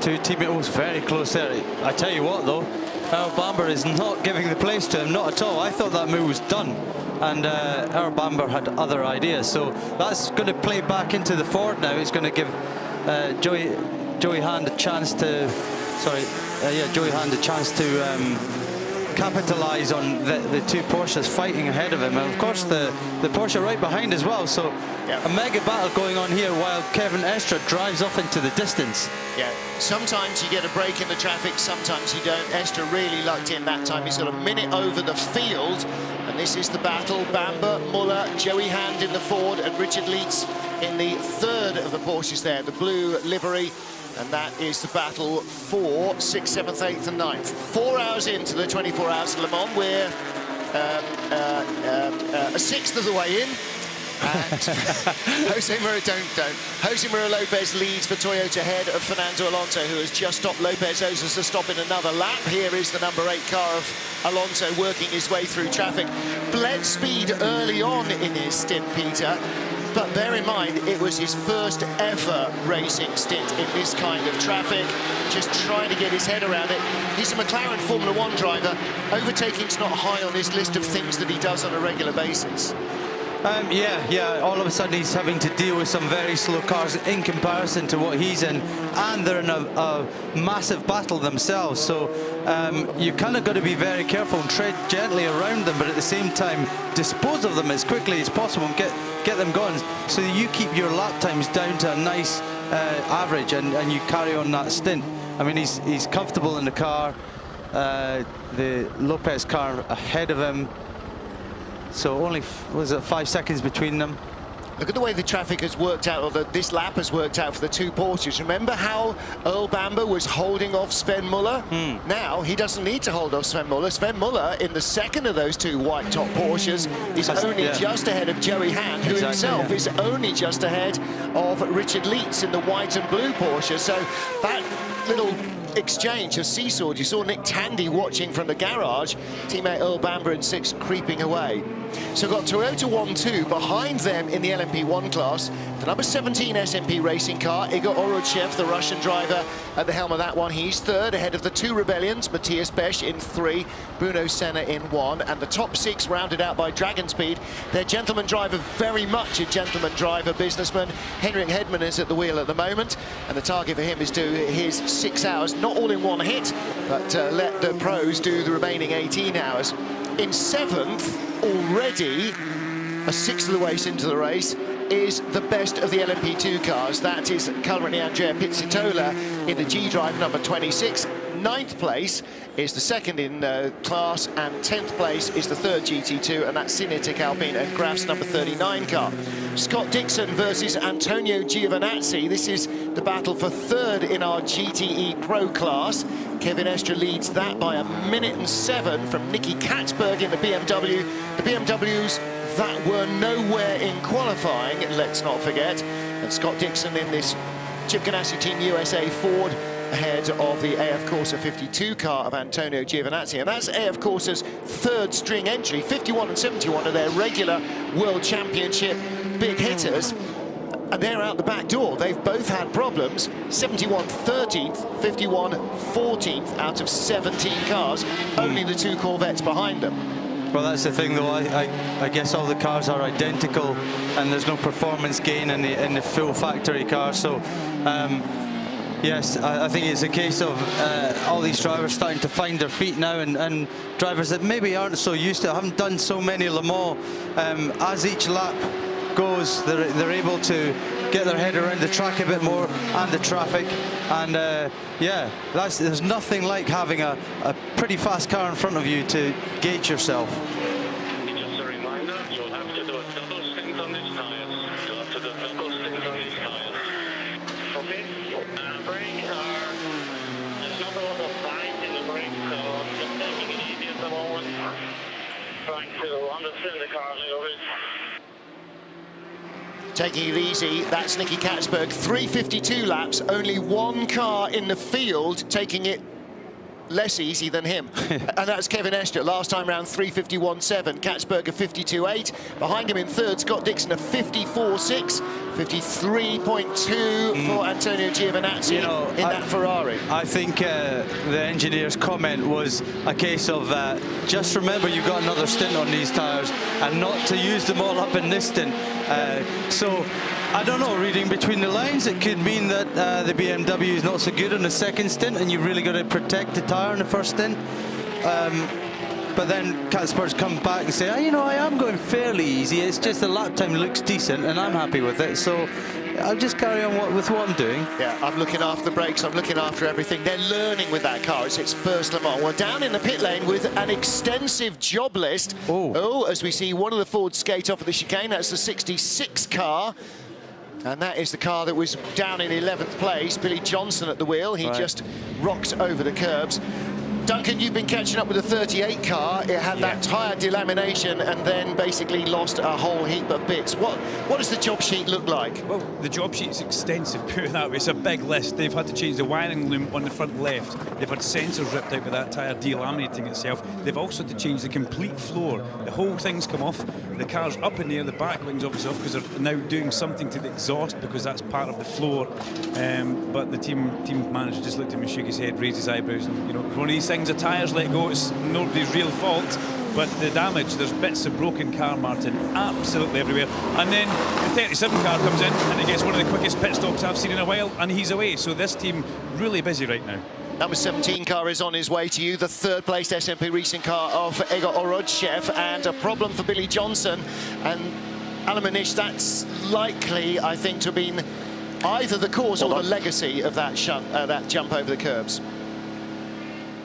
two teammates. Oh, it's very close there. I tell you what, though, Earl Bamber is not giving the place to him, not at all. I thought that move was done, and Earl Bamber had other ideas. So that's going to play back into the Ford now. It's going to give Joey Hand a chance to, Joey Hand a chance to capitalise on the two Porsches fighting ahead of him, and of course the Porsche right behind as well. So a mega battle going on here while Kevin Estre drives off into the distance. Yeah, sometimes you get a break in the traffic, sometimes you don't. Estre really lucked in that time. He's got a minute over the field, and this is the battle. Bamber, Muller, Joey Hand in the Ford, and Richard Leitz in the third of the Porsches there, the blue livery. And that is the battle for 6th, 7th, 8th and 9th. 4 hours into the 24 Hours of Le Mans. We're a sixth of the way in. And Jose Maria Lopez leads for Toyota ahead of Fernando Alonso, who has just stopped. Lopez owes us a stop in another lap. Here is the number 8 car of Alonso working his way through traffic. Bled speed early on in his stint, Peter. But bear in mind, it was his first ever racing stint in this kind of traffic, just trying to get his head around it. He's a McLaren Formula 1 driver. Overtaking's not high on his list of things that he does on a regular basis. All of a sudden he's having to deal with some very slow cars in comparison to what he's in, and they're in a massive battle themselves. So you kind of got to be very careful and tread gently around them, but at the same time dispose of them as quickly as possible and get them going, so that you keep your lap times down to a nice average, and you carry on that stint. I mean, he's comfortable in the car. The Lopez car ahead of him. So only, was it 5 seconds between them? Look at the way the traffic has worked out, or this lap has worked out for the two Porsches. Remember how Earl Bamber was holding off Sven Muller? Now he doesn't need to hold off Sven Muller. Sven Muller, in the second of those two white top Porsches, is only just ahead of Joey Hand, who himself is only just ahead of Richard Leitz in the white and blue Porsche. So that little exchange has seesawed. You saw Nick Tandy watching from the garage, teammate Earl Bamber in 6th creeping away. So got Toyota 1-2 behind them in the LMP1 class. The number 17 SMP racing car, Igor Orodchev, the Russian driver, at the helm of that one. He's third, ahead of the two Rebellions, Matthias Besch in 3, Bruno Senna in 1, and the top 6 rounded out by Dragon Speed. Their gentleman driver, very much a gentleman driver, businessman. Henrik Hedman is at the wheel at the moment, and the target for him is to his 6 hours, not all in one hit, but let the pros do the remaining 18 hours. In 7th, already a sixth of the way into the race, is the best of the LMP2 cars. That is currently Andrea Pizzitola in the G Drive number 26. 9th place is the second in class, and 10th place is the third GT2, and that's Cinetic Alpine and Graf's number 39 car. Scott Dixon versus Antonio Giovinazzi. This is the battle for third in our GTE Pro class. Kevin Estre leads that by 1 minute and 7 from Nicky Katzberg in the BMW. The BMWs that were nowhere in qualifying, let's not forget. And Scott Dixon in this Chip Ganassi Team USA Ford, ahead of the AF Corsa 52 car of Antonio Giovinazzi. And that's AF Corsa's third string entry. 51 and 71 are their regular World Championship big hitters, and they're out the back door. They've both had problems. 71 13th, 51 14th out of 17 cars. Only the two Corvettes behind them. Well, that's the thing, though. I guess all the cars are identical, and there's no performance gain in the full factory car. So yes, I think it's a case of all these drivers starting to find their feet now, and drivers that maybe aren't so used to it, haven't done so many Le Mans. As each lap goes, they're able to get their head around the track a bit more and the traffic, and yeah, there's nothing like having a pretty fast car in front of you to gauge yourself. Just a reminder, you'll have to do a double stint on these tires. You'll have to do a double stint on these tires. Okay, brake car. There's not a lot of fight in the brake, so I'm just taking it easy at the moment. Trying to understand the car a little bit. Taking it easy, that's Nicky Katzberg. 352 laps, only one car in the field taking it less easy than him. And that's Kevin Estre, last time round 351.7. Katzberg a 52.8. Behind him in third, Scott Dixon a 54.6. 53.2 for Antonio Giovinazzi in that Ferrari. I think the engineer's comment was a case of just remember you've got another stint on these tyres and not to use them all up in this stint. So I don't know, reading between the lines, it could mean that the BMW is not so good on the second stint and you've really got to protect the tyre in the first stint. But then Kasper's come back and say, you know, I am going fairly easy. It's just the lap time looks decent and I'm happy with it. So I'll just carry on with what I'm doing. Yeah, I'm looking after the brakes. I'm looking after everything. They're learning with that car. It's its first Le Mans. We're down in the pit lane with an extensive job list. Oh, as we see one of the Fords skate off of the chicane. That's the 66 car. And that is the car that was down in 11th place. Billy Johnson at the wheel. He just rocks over the curbs. Duncan, you've been catching up with the 38 car. It had that tyre delamination and then basically lost a whole heap of bits. What does the job sheet look like? Well, the job sheet's extensive, put it that way. It's a big list. They've had to change the wiring loom on the front left. They've had sensors ripped out with that tyre delaminating itself. They've also had to change the complete floor. The whole thing's come off. The car's up in the air, the back wing's obviously off because they're now doing something to the exhaust because that's part of the floor. But the team manager just looked at me, shook his head, raised his eyebrows, and, you know, one of these things, the tyres let go, it's nobody's real fault. But the damage, there's bits of broken car, Martin, absolutely everywhere. And then the 37 car comes in and it gets one of the quickest pit stops I've seen in a while, and he's away. So this team really busy right now. Number 17 car is on his way to you, the third placed SMP racing car of Egor Orodchev, and a problem for Billy Johnson. And Alamanish, that's likely, I think, to have been either the cause or the legacy of that jump over the curbs.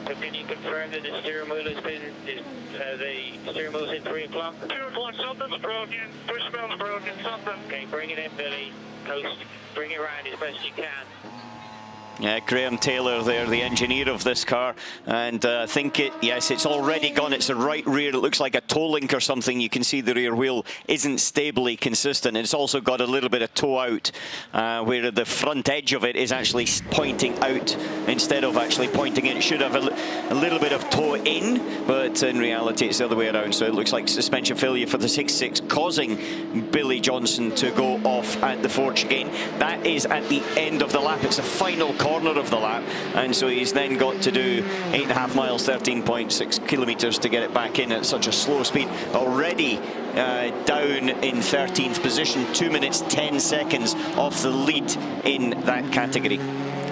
So can you confirm that the steering wheel has been, the steering wheel's in 3 o'clock? 2 o'clock, something's broken, push belt's broken, something. Okay, bring it in, Billy. Coast, bring it around as best you can. Yeah, Graham Taylor there, the engineer of this car, and I think it's already gone. It's the right rear. It looks like a toe link or something. You can see the rear wheel isn't stably consistent. It's also got a little bit of toe out, where the front edge of it is actually pointing out instead of actually pointing in. It should have a little bit of toe in, but in reality it's the other way around. So it looks like suspension failure for the 6.6, causing Billy Johnson to go off at the Ford chicane. That is at the end of the lap. It's the final corner of the lap, and so he's then got to do 8.5 miles, 13.6 kilometers to get it back in at such a slow speed. Already down in 13th position, 2 minutes 10 seconds off the lead in that category.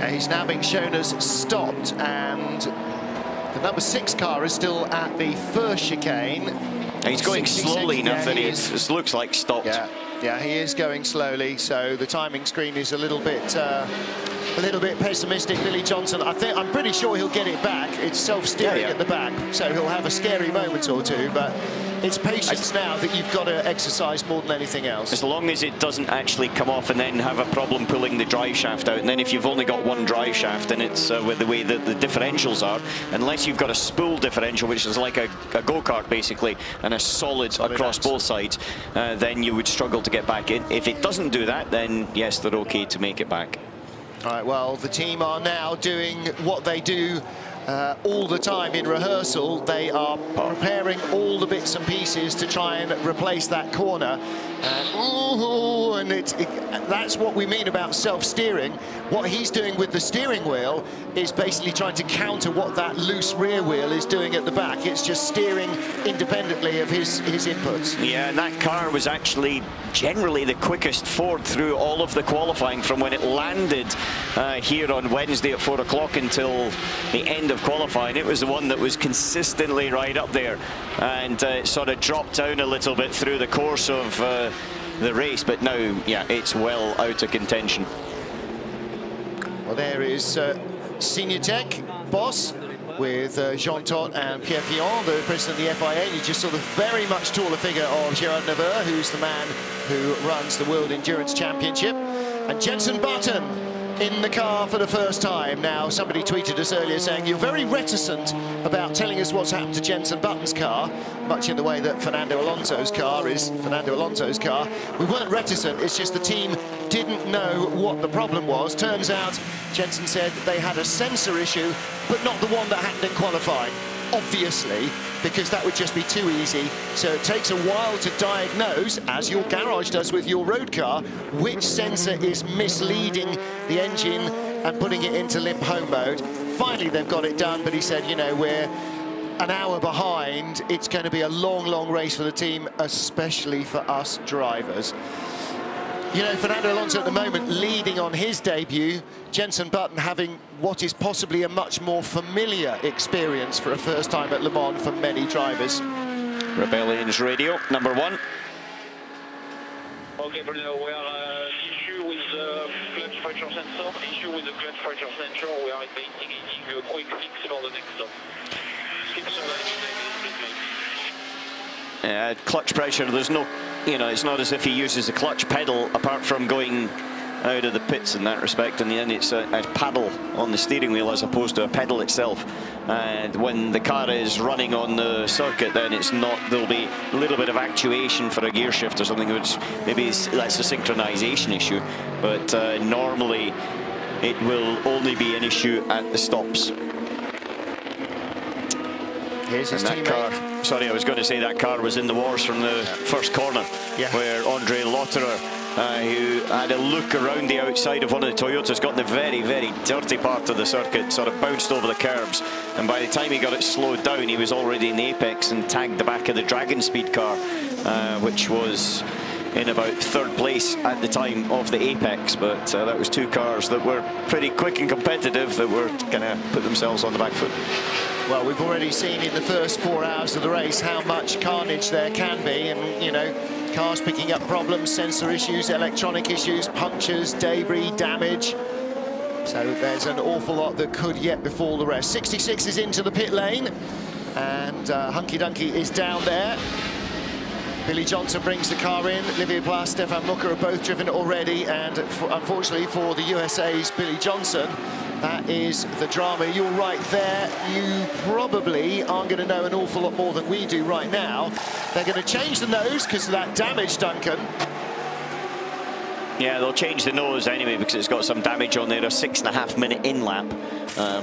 He's now being shown as stopped, and the number 6 car is still at the first chicane. And he's going slowly enough that it looks like stopped. Yeah, he is going slowly, so the timing screen is a little bit pessimistic. Billy Johnson, I'm pretty sure he'll get it back. It's self-steering at the back, so he'll have a scary moment or two, but it's patience now that you've got to exercise more than anything else. As long as it doesn't actually come off and then have a problem pulling the drive shaft out, and then if you've only got one drive shaft and it's with the way that the differentials are, unless you've got a spool differential, which is like a go-kart basically, and a solid across both sides, then you would struggle to get back in. If it doesn't do that, then yes, they're okay to make it back. All right, well, the team are now doing what they do all the time in rehearsal. They are preparing all the bits and pieces to try and replace that corner. And that's what we mean about self-steering. What he's doing with the steering wheel is basically trying to counter what that loose rear wheel is doing at the back. It's just steering independently of his inputs. Yeah, and that car was actually generally the quickest Ford through all of the qualifying from when it landed here on Wednesday at 4 o'clock until the end of qualifying. It was the one that was consistently right up there, and it sort of dropped down a little bit through the course of the race, but now, yeah, it's well out of contention. Well, there is Senior Tech boss with Jean Todt and Pierre Fillon, the president of the FIA. You just saw the very much taller figure of Gerard Neveu, who's the man who runs the World Endurance Championship. And Jenson Button in the car for the first time. Now, somebody tweeted us earlier saying you're very reticent about telling us what's happened to Jenson Button's car, much in the way that Fernando Alonso's car is Fernando Alonso's car. We weren't reticent, it's just the team didn't know what the problem was. Turns out, Jenson said they had a sensor issue, but not the one that happened in qualifying. Obviously, because that would just be too easy. So it takes a while to diagnose, as your garage does with your road car, which sensor is misleading the engine and putting it into limp home mode. Finally, they've got it done, but he said, you know, we're an hour behind. It's going to be a long, long race for the team, especially for us drivers. You know, Fernando Alonso at the moment leading on his debut, Jenson Button having what is possibly a much more familiar experience for a first time at Le Mans for many drivers. Rebellion's radio, number 1. Okay, Bruno, we are issue with the clutch pressure sensor. Issue with the clutch pressure sensor. We are investigating a quick fix for the next stop. Keep Clutch pressure, there's no, you know, it's not as if he uses the clutch pedal apart from going out of the pits in that respect, and then it's a paddle on the steering wheel as opposed to a pedal itself. And when the car is running on the circuit, then it's not, there'll be a little bit of actuation for a gear shift or something, which maybe that's a synchronization issue, but normally it will only be an issue at the stops. Here's his and that car, sorry, I was going to say that car was in the wars from the first corner, where Andre Lotterer, who had a look around the outside of one of the Toyotas, got in the very, very dirty part of the circuit, sort of bounced over the curbs, and by the time he got it slowed down, he was already in the apex and tagged the back of the Dragon Speed car, which was in about 3rd place at the time of the apex. But that was 2 cars that were pretty quick and competitive that were going to put themselves on the back foot. Well, we've already seen in the first 4 hours of the race how much carnage there can be, and you know, cars picking up problems, sensor issues, electronic issues, punctures, debris, damage. So there's an awful lot that could yet befall the rest. 66 is into the pit lane, and Hunky Dunky is down there. Billy Johnson brings the car in. Olivier Plas, Stefan Mucker have both driven it already, and unfortunately for the USA's Billy Johnson, that is the drama. You're right there. You probably aren't going to know an awful lot more than we do right now. They're going to change the nose because of that damage, Duncan. Yeah, they'll change the nose anyway because it's got some damage on there. A 6.5-minute in lap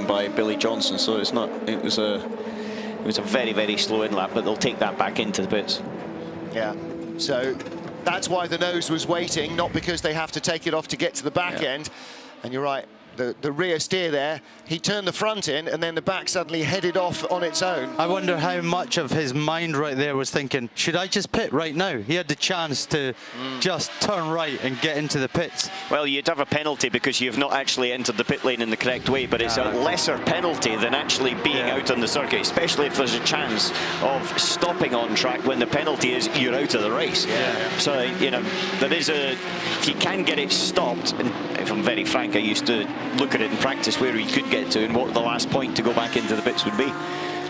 by Billy Johnson, so it's not. It was a very, very slow in lap, but they'll take that back into the pits. Yeah, so that's why the nose was waiting, not because they have to take it off to get to the back end. And you're right, the rear steer there, he turned the front in and then the back suddenly headed off on its own. I wonder how much of his mind right there was thinking, should I just pit right now? He had the chance to just turn right and get into the pits. Well, you'd have a penalty because you've not actually entered the pit lane in the correct way, but it's a lesser penalty than actually being out on the circuit, especially if there's a chance of stopping on track when the penalty is you're out of the race. So, you know, there is if you can get it stopped, and if I'm very frank, I used to look at it in practice where he could get to and what the last point to go back into the pits would be.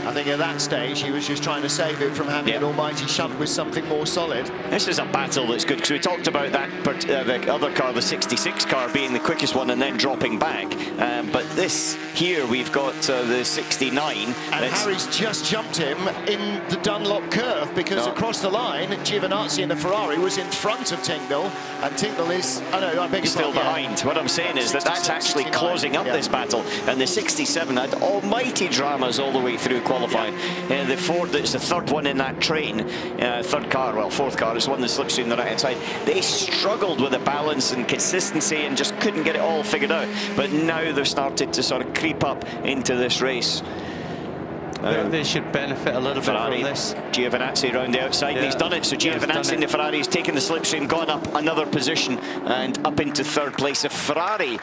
I think at that stage he was just trying to save it from having an almighty shunt with something more solid. This is a battle that's good because we talked about that the other car, the 66 car, being the quickest one and then dropping back. But this here, we've got the 69. And Harry's just jumped him in the Dunlop curve because across the line, Giovinazzi in the Ferrari was in front of Tincknell, and Tincknell is, I beg your still pardon, behind. What I'm saying is that's actually closing up this battle. And the 67 had almighty dramas all the way through qualifying. The Ford, that's the 3rd one in that train, 3rd car, well, 4th car, is one that slips in the right hand side. They struggled with the balance and consistency and just couldn't get it all figured out. But now they've started to sort of creep up into this race. They should benefit a little Ferrari, bit from this. Giovinazzi around the outside, and he's done it. So Giovinazzi in the Ferrari has taken the slipstream, gone up another position and up into 3rd place. If Ferrari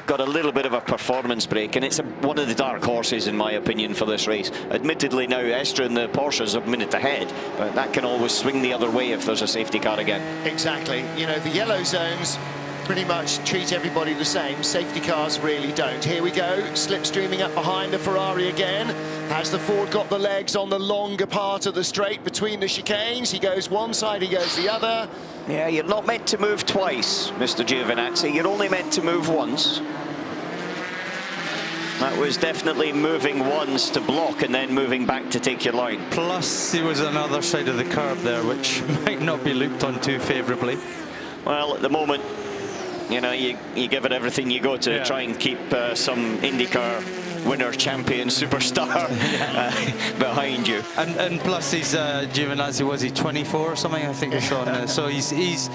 got a little bit of a performance break, and it's one of the dark horses in my opinion for this race. Admittedly now Estra and the Porsches are a minute ahead, but that can always swing the other way if there's a safety car again. Exactly. You know, the yellow zones pretty much treat everybody the same. Safety cars really don't. Here we go, slipstreaming up behind the Ferrari again. Has the Ford got the legs on the longer part of the straight between the chicanes? He goes one side, he goes the other. Yeah, you're not meant to move twice, Mr. Giovinazzi. You're only meant to move once. That was definitely moving once to block and then moving back to take your line. Plus, he was on the other side of the curb there, which might not be looked on too favourably. Well, at the moment, you know, you give it everything you go to try and keep some IndyCar winner, champion, superstar behind you. And plus he's Giovinazzi, was he 24 or something? I think it's on. So he's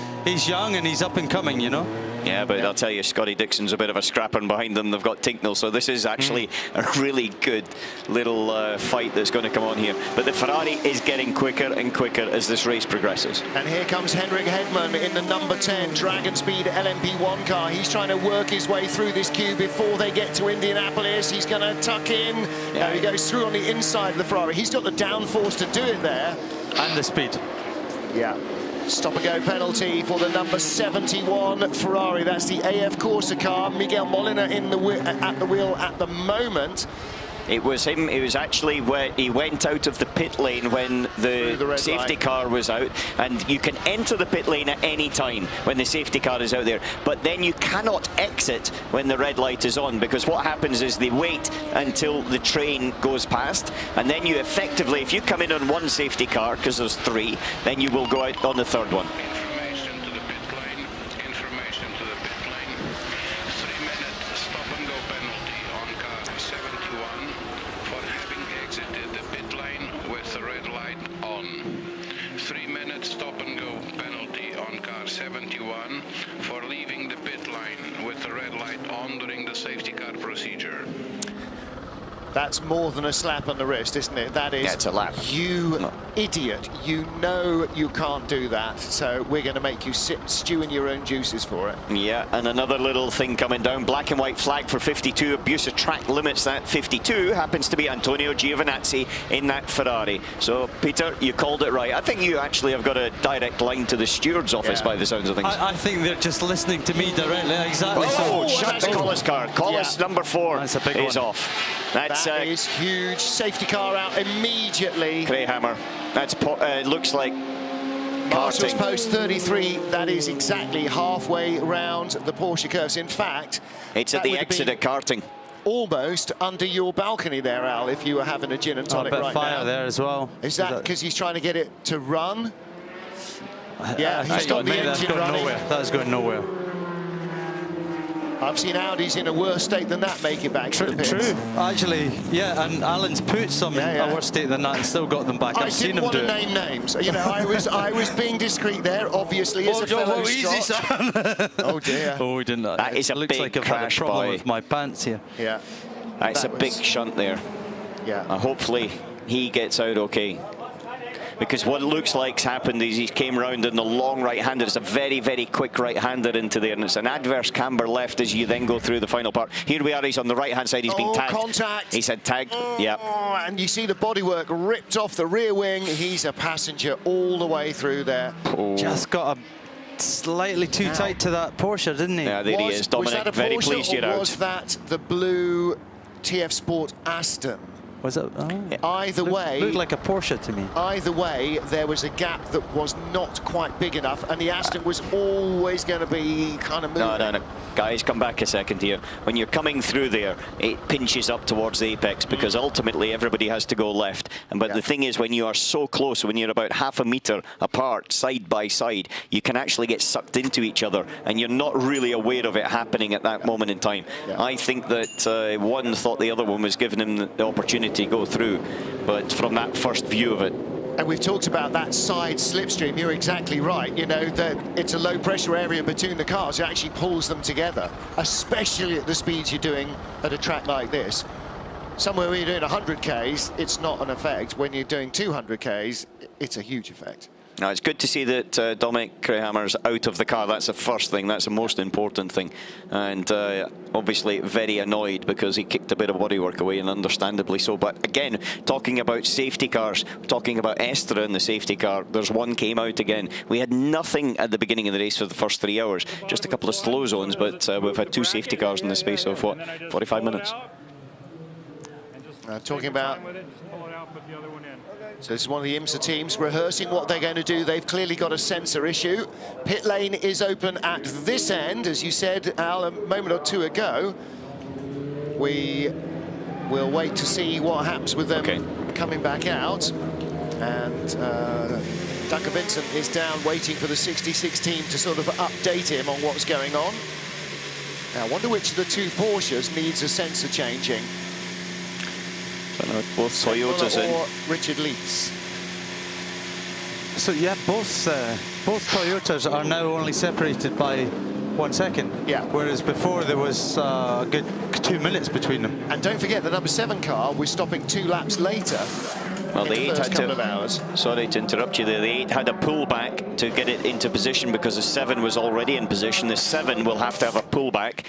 young and he's up and coming, you know. Yeah, but I'll tell you, Scotty Dixon's a bit of a scrapper, and behind them they've got Tinknell, so this is actually a really good little fight that's going to come on here. But the Ferrari is getting quicker and quicker as this race progresses. And here comes Henrik Hedman in the number 10 Dragon Speed LMP1 car. He's trying to work his way through this queue before they get to Indianapolis. He's going to tuck in. Yeah. Now he goes through on the inside of the Ferrari. He's got the downforce to do it there. And the speed. Yeah. Stop and go penalty for the number 71 Ferrari. That's the AF Corsa car. Miguel Molina at the wheel at the moment. It was him. It was actually where he went out of the pit lane when the safety car was out, and you can enter the pit lane at any time when the safety car is out there, but then you cannot exit when the red light is on, because what happens is they wait until the train goes past, and then you effectively, if you come in on one safety car, because there's 3, then you will go out on the 3rd one. Information to the pit lane. Information to the pit lane. 3-minute stop and go penalty on car 71 for having exited the pit lane with the red light on. 3-minute stop and go penalty on car 71 for leaving the pit lane with the red light on during the safety car procedure. That's more than a slap on the wrist, isn't it? That is, yeah, it's a lap. You idiot. You know you can't do that. So we're going to make you stew in your own juices for it. Yeah, and another little thing coming down. Black and white flag for 52. Abuse of track limits. That 52 happens to be Antonio Giovinazzi in that Ferrari. So, Peter, you called it right. I think you actually have got a direct line to the steward's office by the sounds of things. I think they're just listening to me directly. Exactly. Oh, shut the Collis car. Collis number 4 That's a big is one. off. That is huge. Safety car out immediately. Crayhammer. That's looks like Marshall's karting. post 33. That is exactly halfway round the Porsche curves. In fact, It's at the exit at karting. almost under your balcony there, Al, if you were having a gin and tonic a bit right of fire now. there as well. Is that because he's trying to get it to run? Yeah, he's got the that's engine going running. nowhere. That's going nowhere. I've seen Audis in a worse state than that make it back to the pits. True. Actually, yeah, and Alan's put some in a worse state than that and still got them back. I've seen him do it. I didn't want to name names. You know, I was being discreet there, obviously, as a fellow Scot. Oh dear. Oh, we didn't. That is a looks big like I've had a crash problem by- with my pants here. Yeah. That's a big shunt there. Yeah. Hopefully he gets out okay. Because what looks like's happened is he came round in the long right-hander. It's a very, very quick right-hander into there, and it's an adverse camber left as you then go through the final part. Here we are, he's on the right-hand side, he's been tagged. Contact. He's had tagged, yeah. And you see the bodywork ripped off the rear wing. He's a passenger all the way through there. Oh. Just got a slightly too tight to that Porsche, didn't he? Yeah, there he is. Was Dominic, that a very Porsche pleased you're or out. was that the blue TF Sport Aston? Was it? Oh. Either way, Looked like a Porsche to me. Either way, there was a gap that was not quite big enough, and the Aston was always going to be kind of moving. No. Guys, come back a second here. When you're coming through there, it pinches up towards the apex because ultimately everybody has to go left. But the thing is, when you are so close, when you're about half a metre apart, side by side, you can actually get sucked into each other, and you're not really aware of it happening at that moment in time. I think that one thought the other one was giving him the opportunity to go through, but from that first view of it. And we've talked about that side slipstream. You're exactly right. You know, that it's a low pressure area between the cars. It actually pulls them together, especially at the speeds you're doing at a track like this. Somewhere where you're doing 100 Ks, it's not an effect. When you're doing 200 Ks, it's a huge effect. Now, it's good to see that Dominic Crayhammer's out of the car. That's the first thing. That's the most important thing. And obviously very annoyed because he kicked a bit of bodywork away, and understandably so. But again, talking about safety cars, talking about Estra in the safety car, there's one came out again. We had nothing at the beginning of the race for the first 3 hours. Just a couple of slow zones, but we've had 2 safety cars in the space of, what, 45 minutes? Talking about... So this is one of the IMSA teams rehearsing what they're going to do. They've clearly got a sensor issue. Pit lane is open at this end, as you said, Al, a moment or two ago. We will wait to see what happens with them coming back out. And Duncan Vincent is down waiting for the 66 team to sort of update him on what's going on. Now, I wonder which of the 2 Porsches needs a sensor changing. So now both Toyotas or in. Richard Leeds. So yeah, both Toyotas are now only separated by 1 second. Yeah. Whereas before there was a good 2 minutes between them. And don't forget the number 7 car was stopping 2 laps later. Well, the in 8 the first had couple of to. hours. Sorry to interrupt you there. The 8 had a pullback to get it into position because the 7 was already in position. The 7 will have to have a pullback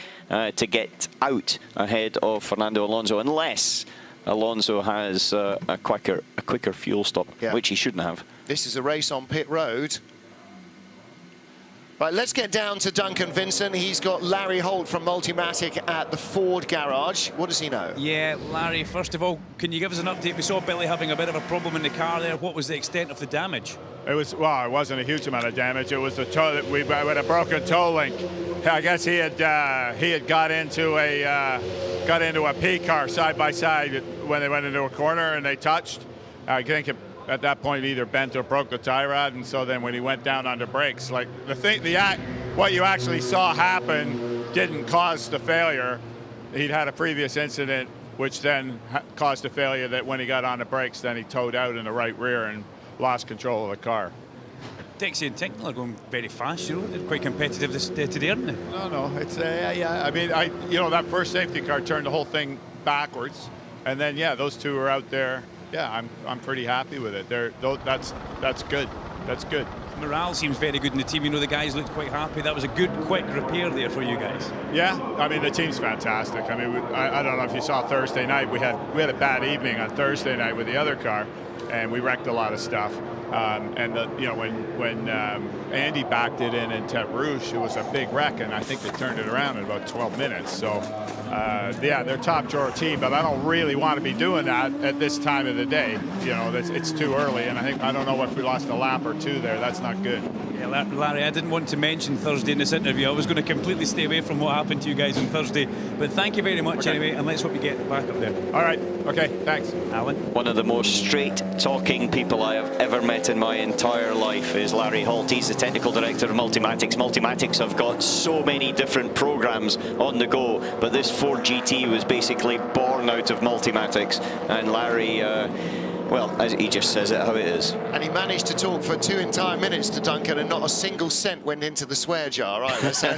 to get out ahead of Fernando Alonso, unless Alonso has a quicker fuel stop, Yeah. which he shouldn't have. This is a race on pit road. Right, let's get down to Duncan Vincent. He's got Larry Holt from Multimatic at the Ford garage. What does he know? Yeah, Larry, first of all, can you give us an update? We saw Billy having a bit of a problem in the car there. What was the extent of the damage? It wasn't a huge amount of damage. It was the toe that we had a broken toe link. I guess he had got into a P car side by side when they went into a corner and they touched. I think at that point either bent or broke the tie rod, and so then when he went down under brakes, like what you actually saw happen didn't cause the failure. He'd had a previous incident which then caused the failure that when he got on the brakes, then he towed out in the right rear and lost control of the car. Dixie and Tinkle are going very fast, you know. They're quite competitive today, aren't they? No, it's yeah. I mean, that first safety car turned the whole thing backwards, and then those two are out there. Yeah, I'm pretty happy with it. That's good. That's good. Morale seems very good in the team. You know, the guys looked quite happy. That was a good, quick repair there for you guys. Yeah, I mean, the team's fantastic. I mean, I don't know if you saw Thursday night. We had a bad evening on Thursday night with the other car, and we wrecked a lot of stuff. When Andy backed it in Tete Rouge, it was a big wreck, and I think they turned it around in about 12 minutes. So, they're top drawer team, but I don't really want to be doing that at this time of the day. You know, it's too early, and I don't know if we lost a lap or two there. That's not good. Yeah, Larry, I didn't want to mention Thursday in this interview. I was going to completely stay away from what happened to you guys on Thursday. But thank you very much anyway, and let's hope you get back up there. All right. Okay. Thanks. Alan? One of the most straight-talking people I have ever met in my entire life is Larry Holt. He's the technical director of Multimatics. Multimatics have got so many different programs on the go, but this Ford GT was basically born out of Multimatics. And Larry, well, as he just says it how it is. And he managed to talk for 2 entire minutes to Duncan, and not a single cent went into the swear jar either. So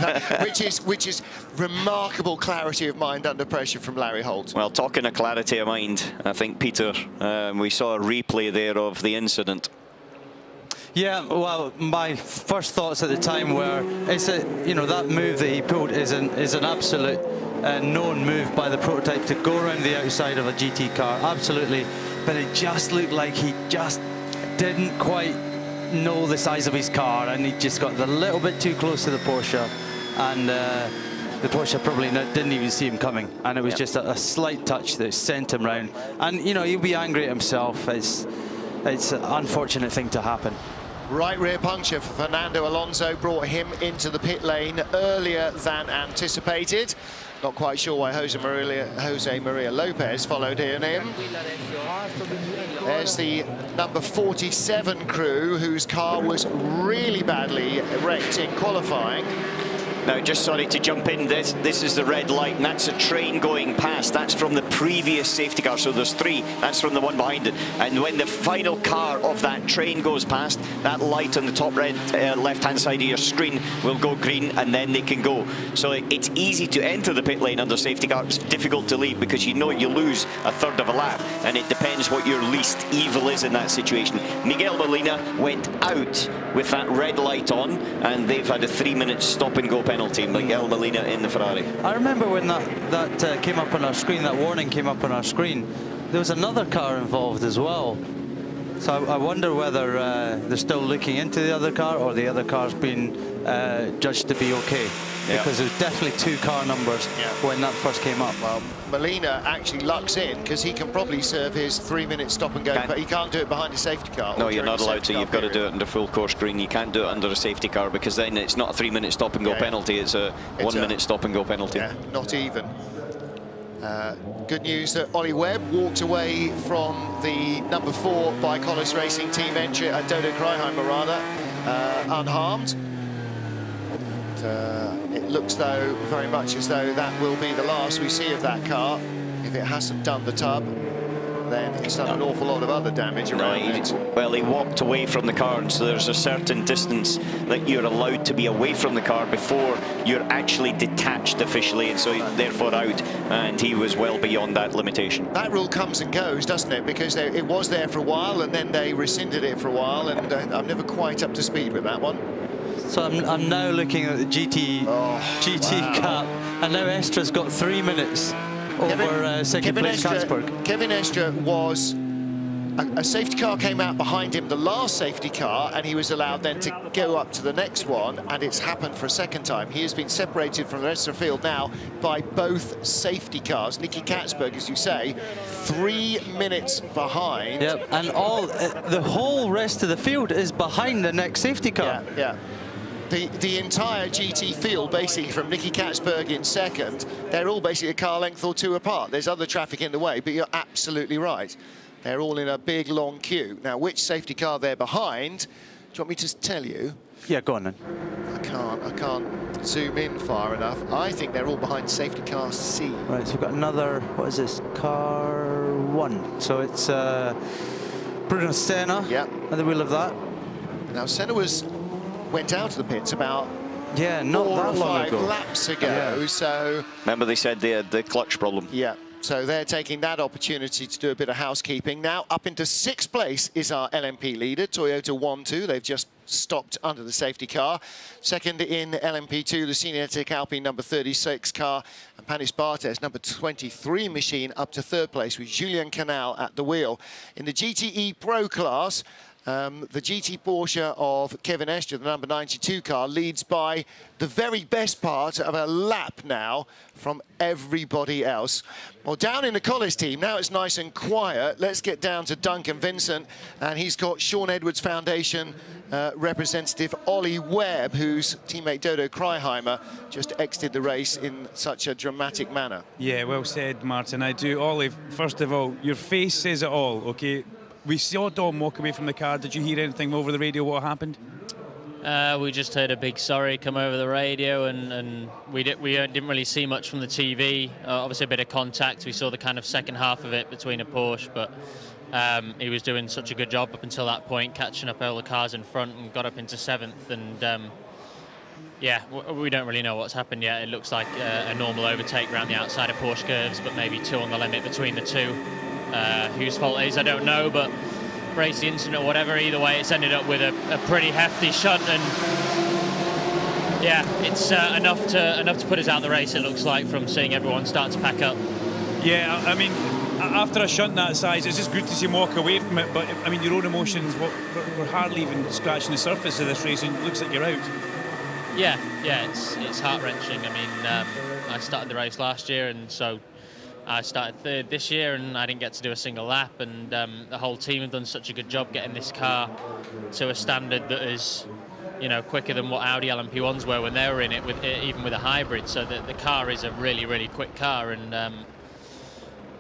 which is remarkable clarity of mind under pressure from Larry Holt. Well, talking of clarity of mind, I think, Peter, we saw a replay there of the incident. Yeah, well, my first thoughts at the time were, that move that he pulled is an absolute known move by the prototype to go around the outside of a GT car, absolutely. But it just looked like he just didn't quite know the size of his car, and he just got a little bit too close to the Porsche, and the Porsche probably didn't even see him coming, and it was just a slight touch that sent him round. And he'll be angry at himself. It's an unfortunate thing to happen. Right rear puncture for Fernando Alonso brought him into the pit lane earlier than anticipated. Not quite sure why Jose Maria Lopez followed in him. There's the number 47 crew, whose car was really badly wrecked in qualifying. Now, just sorry to jump in, this is the red light, and that's a train going past. That's from the previous safety car, so there's 3. That's from the one behind it. And when the final car of that train goes past, that light on the top red left-hand side of your screen will go green, and then they can go. So it's easy to enter the pit lane under safety car. It's difficult to leave because you lose a third of a lap, and it depends what your least evil is in that situation. Miguel Molina went out with that red light on, and they've had a 3-minute stop-and-go penalty. Miguel Molina in the Ferrari. I remember when that came up on our screen, that warning came up on our screen, there was another car involved as well. So I wonder whether they're still looking into the other car, or the other car's been judged to be okay. Yeah. Because there's definitely 2 car numbers when that first came up. Well, Molina actually lucks in because he can probably serve his 3-minute stop and go, but he can't do it behind a safety car. No, you're not allowed to. You've got to do it under full course green. You can't do it under a safety car, because then it's not a 3-minute stop and go penalty. It's a 1-minute stop and go penalty. Yeah, not even. Good news that Ollie Webb walked away from the number 4 by Collis Racing team entry at Dodo Kreiheimer unharmed. It looks though very much as though that will be the last we see of that car, if it hasn't done the tub. but then he's done an awful lot of other damage around it. Well, he walked away from the car, and so there's a certain distance that you're allowed to be away from the car before you're actually detached officially, and so therefore out, and he was well beyond that limitation. That rule comes and goes, doesn't it? Because it was there for a while, and then they rescinded it for a while, and I'm never quite up to speed with that one. So I'm now looking at the GT Cup, and now Estra's got 3 minutes over second place Katzberg. Kevin Estra was... A safety car came out behind him, the last safety car, and he was allowed then to go up to the next one, and it's happened for a second time. He has been separated from the rest of the field now by both safety cars. Nicky Katzberg, as you say, 3 minutes behind. Yep, and the whole rest of the field is behind the next safety car. Yeah. The entire GT field, basically, from Nicky Katzberg in second, they're all basically a car length or two apart. There's other traffic in the way, but you're absolutely right. They're all in a big, long queue. Now, which safety car they're behind, do you want me to tell you? Yeah, go on then. I can't zoom in far enough. I think they're all behind safety car C. Right, so we've got another, what is this, car 1. So it's Bruno Senna at the wheel of that. Now, Senna went out of the pits about not 4 that or long 5 ago. laps ago, so... Remember they said they had the clutch problem. Yeah. So they're taking that opportunity to do a bit of housekeeping. Now, up into 6th place is our LMP leader, Toyota 1-2. They've just stopped under the safety car. Second in LMP2, the Cinetic Alpine number 36 car, and Panis Bartes, number 23 machine, up to 3rd place with Julien Canal at the wheel. In the GTE Pro class, the GT Porsche of Kevin Estra, the number 92 car, leads by the very best part of a lap now from everybody else. Well, down in the Collis team, now it's nice and quiet. Let's get down to Duncan Vincent, and he's got Sean Edwards Foundation representative Ollie Webb, whose teammate Dodo Kreiheimer just exited the race in such a dramatic manner. Yeah, well said, Martin. I do. Ollie, first of all, your face says it all, OK? We saw Dom walk away from the car. Did you hear anything over the radio what happened? We just heard a big sorry come over the radio, and we didn't really see much from the TV. Obviously a bit of contact. We saw the kind of second half of it between a Porsche, but he was doing such a good job up until that point, catching up all the cars in front, and got up into 7th. And yeah, we don't really know what's happened yet. It looks like a normal overtake around the outside of Porsche curves, but maybe 2 on the limit between the two. Whose fault it is, I don't know, but race incident or whatever, either way, it's ended up with a pretty hefty shunt, and yeah, it's enough to put us out the race, it looks like, from seeing everyone start to pack up. Yeah, I mean, after a shunt that size, it's just good to see him walk away from it, but I mean, your own emotions, we're hardly even scratching the surface of this race, and it looks like you're out. Yeah, it's heart-wrenching. I mean, I started the race last year, and so I started 3rd this year, and I didn't get to do a single lap, and the whole team have done such a good job getting this car to a standard that is, you know, quicker than what Audi LMP1s were when they were in it, even with a hybrid. So the car is a really, really quick car, and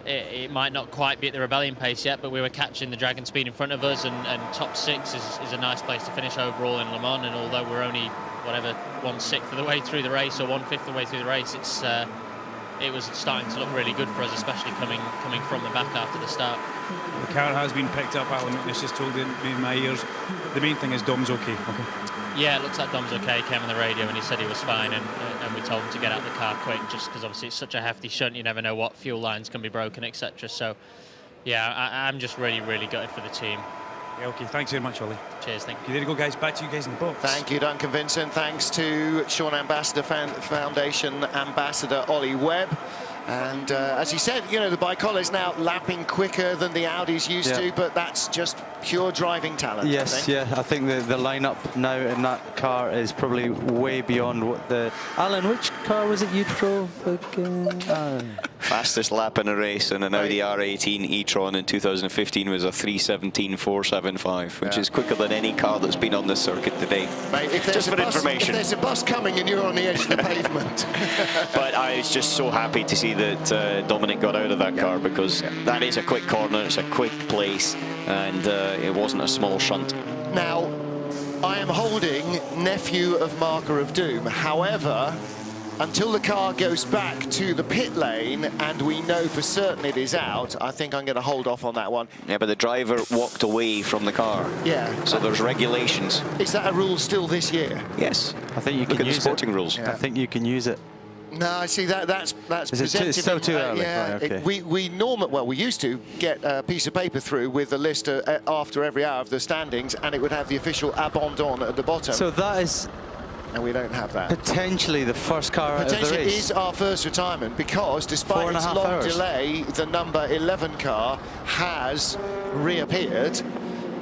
it might not quite be at the Rebellion pace yet, but we were catching the Dragon speed in front of us, and top 6 is a nice place to finish overall in Le Mans. And although we're only, whatever, 1/6 of the way through the race, or 1/5 of the way through the race, it was starting to look really good for us, especially coming from the back after the start. The car has been picked up, Alan McNish just told me in my ears. The main thing is Dom's okay. Yeah, it looks like Dom's okay. He came on the radio and he said he was fine, and we told him to get out of the car quick, just because obviously it's such a hefty shunt, you never know what fuel lines can be broken, etc. So yeah, I'm just really, really gutted for the team. Yeah, okay, thanks very much, Ollie. Cheers, thank you. There you go, guys. Back to you guys in the box. Thank you, Duncan Vincent. Thanks to Sean Ambassador Foundation Ambassador Ollie Webb. And as he said, you know, the Bicol is now lapping quicker than the Audis used to, but that's just pure driving talent. Yes, I think the lineup now in that car is probably way beyond what the... Alan, which car was it you drove again? Fastest lap in a race in an Audi R18 e-tron in 2015 was a 3:17.475, which is quicker than any car that's been on this circuit today. Mate, just for information. If there's a bus coming and you're on the edge of the pavement. But I was just so happy to see that Dominic got out of that car, because that is a quick corner, it's a quick place, and it wasn't a small shunt. Now, I am holding nephew of Marker of Doom. However, until the car goes back to the pit lane and we know for certain it is out, I think I'm going to hold off on that one. Yeah, but the driver walked away from the car. Yeah. So there's regulations. Is that a rule still this year? Yes. I think you can Look at the use sporting it. rules. I think you can use it. No, I see that's Is it presented still in- too early? yeah, Right, okay. we used to get a piece of paper through with a list after every hour of the standings, and it would have the official abandon at the bottom. So that is and we don't have that. potentially the first car out of the Potentially race. is our first retirement because despite its 4.5 long hours. delay, the number 11 car has reappeared.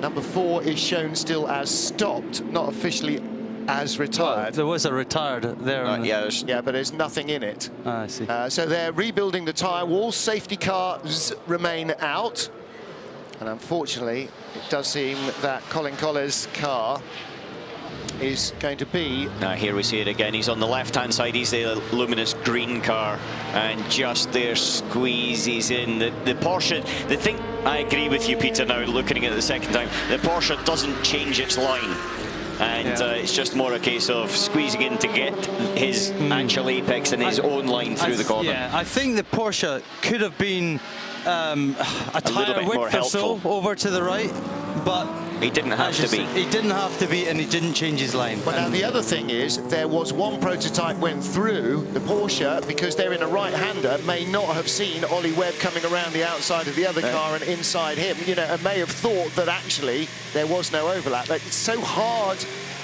Number 4 is shown still as stopped, not officially as retired. There was a retired there. on the- Yeah, but there's nothing in it. I see. So they're rebuilding the tyre walls. Safety cars remain out. And unfortunately, it does seem that Colin Coller's car is going to be... Now here we see it again. He's on the left-hand side. He's the luminous green car, and just there squeezes in the Porsche. The thing, I agree with you, Peter. Now looking at it the second time, the Porsche doesn't change its line, and it's just more a case of squeezing in to get his actual apex and his own line through the corner. Yeah, I think the Porsche could have been a little tyre bit more width or so helpful. over to the right, but He didn't have to be. He didn't have to be, and he didn't change his line. But now the other thing is, there was one prototype went through, the Porsche, because they're in a right-hander, may not have seen Ollie Webb coming around the outside of the other car and inside him, you know, and may have thought that actually there was no overlap. Like, it's so hard.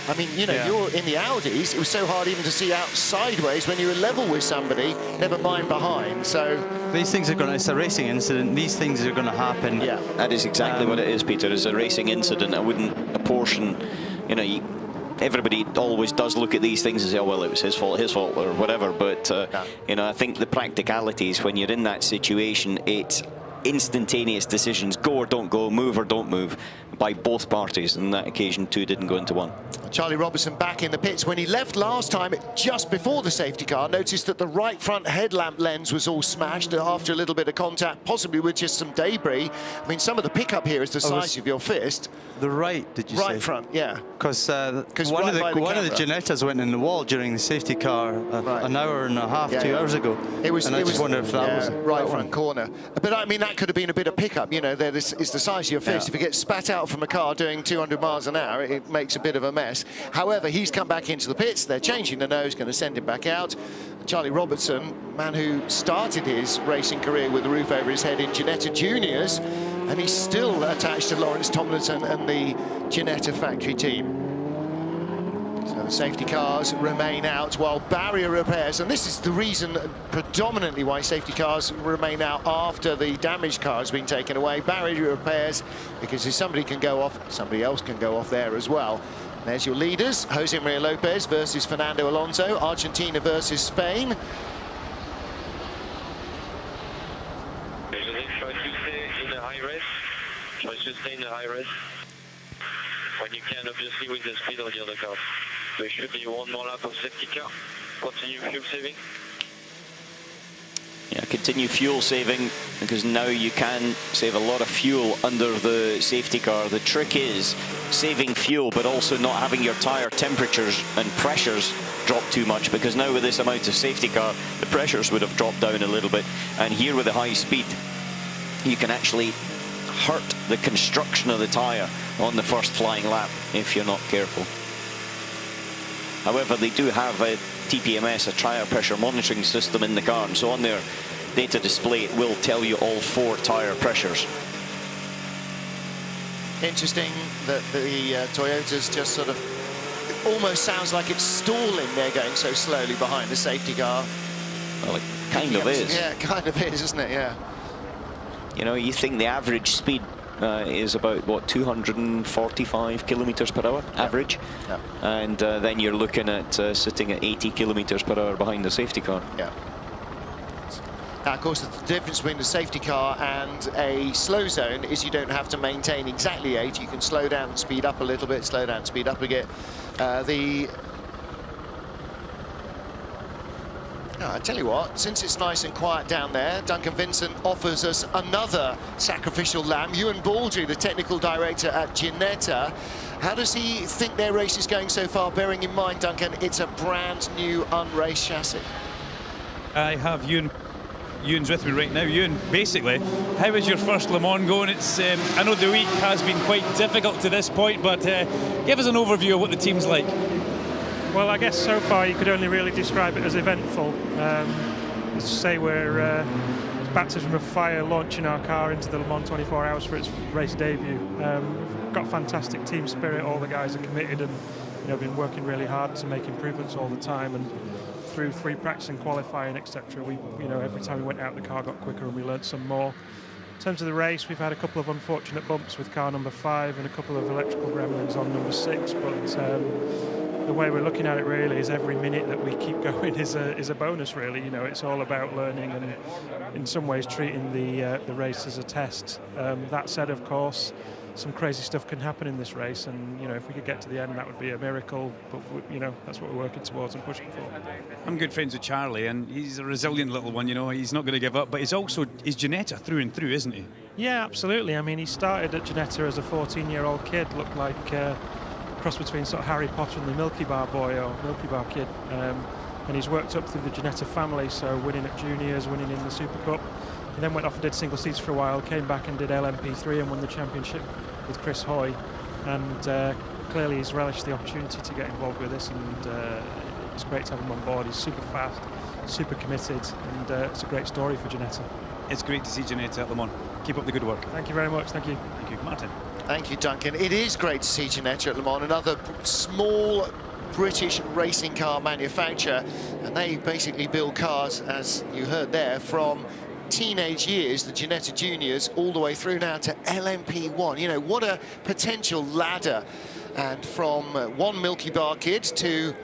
I mean, you know, you're in the Audis, it was so hard even to see out sideways when you were level with somebody, never mind behind, so... These things are going to, it's a racing incident, these things are going to happen. Yeah. That is exactly what it is, Peter. It's a racing incident. I wouldn't apportion, you know, everybody always does look at these things and say, oh, well, it was his fault, or whatever. But, you know, I think the practicalities, when you're in that situation, it's instantaneous decisions, go or don't go, move or don't move, by both parties. And on that occasion, 2 didn't go into 1. Charlie Robertson back in the pits. When he left last time, just before the safety car, noticed that the right front headlamp lens was all smashed after a little bit of contact, possibly with just some debris. I mean, some of the pickup here is the size of your fist. The right, did you say? Right front, yeah. Because right one of the camera. Ginettas went in the wall during the safety car an hour and a half, 2 hours ago. It was. And I just wondered if that was right that front one. corner. But I mean, that could have been a bit of pickup. You know, it's the size of your fist. Yeah. If it gets spat out from a car doing 200 miles an hour, it makes a bit of a mess. However, he's come back into the pits. They're changing the nose, going to send him back out. Charlie Robertson, man who started his racing career with a roof over his head in Ginetta Juniors, and he's still attached to Lawrence Tomlinson and the Ginetta factory team. So the safety cars remain out while barrier repairs, and this is the reason predominantly why safety cars remain out after the damaged car has been taken away. Barrier repairs, because if somebody can go off, somebody else can go off there as well. There's your leaders, Jose Maria Lopez versus Fernando Alonso, Argentina versus Spain. Try to stay in a high rest. Try to stay in a high rest. When you can, obviously, with the speed of the other car. There should be one more lap of safety car. Continue fuel saving. Yeah, continue fuel saving, because now you can save a lot of fuel under the safety car. The trick is saving fuel, but also not having your tyre temperatures and pressures drop too much, because now with this amount of safety car, the pressures would have dropped down a little bit. And here with the high speed, you can actually hurt the construction of the tyre on the first flying lap if you're not careful. However, they do have a TPMS, a tyre pressure monitoring system in the car, and so on their data display it will tell you all 4 tyre pressures. Interesting that the Toyota's just sort of, it almost sounds like it's stalling. They're going so slowly behind the safety car. Well, it kind of is. Yeah, it kind of is, isn't it? Yeah. You know, you think the average speed is about, what, 245 kilometers per hour, average? Yeah. And then you're looking at sitting at 80 kilometers per hour behind the safety car. Yeah. Now, of course, the difference between the safety car and a slow zone is you don't have to maintain exactly 80. You can slow down and speed up a little bit, slow down and speed up again. I tell you what, since it's nice and quiet down there, Duncan Vincent offers us another sacrificial lamb. Ewan Baldry, the technical director at Ginetta. How does he think their race is going so far, bearing in mind, Duncan, it's a brand new unraced chassis? I have Ewan. Ewan's with me right now. Ewan, basically, how is your first Le Mans going? It's I know the week has been quite difficult to this point, but give us an overview of what the team's like. Well, I guess so far you could only really describe it as eventful. As to say, we're baptism of fire launching our car into the Le Mans 24 Hours for its race debut. We've got fantastic team spirit. All the guys are committed and been working really hard to make improvements all the time. And through free practice and qualifying, etc., we every time we went out, the car got quicker and we learned some more. In terms of the race, we've had a couple of unfortunate bumps with car number 5 and a couple of electrical gremlins on number 6, but the way we're looking at it really is every minute that we keep going is a bonus really. It's all about learning and in some ways treating the race as a test. That said, of course, some crazy stuff can happen in this race, and if we could get to the end, that would be a miracle, but that's what we're working towards and pushing for. I'm good friends with Charlie, and he's a resilient little one. He's not going to give up, but he's Ginetta through and through, isn't he? Yeah, absolutely. I mean, he started at Ginetta as a 14-year-old kid, looked like cross between sort of Harry Potter and the Milky Bar boy or Milky Bar kid, and he's worked up through the Ginetta family, so winning at juniors, winning in the Super Cup. He then went off and did single seats for a while, came back and did LMP3 and won the championship with Chris Hoy, and clearly he's relished the opportunity to get involved with this, and it's great to have him on board. He's super fast, super committed, and it's a great story for Ginetta. It's great to see Ginetta at Le Mans. Keep up the good work. Thank you very much. Thank you. Thank you, Martin. Thank you, Duncan. It is great to see Ginetta at Le Mans, another small British racing car manufacturer, and they basically build cars, as you heard there, from teenage years, the Ginetta Juniors, all the way through now to LMP1. What a potential ladder. And from one Milky Bar kid to,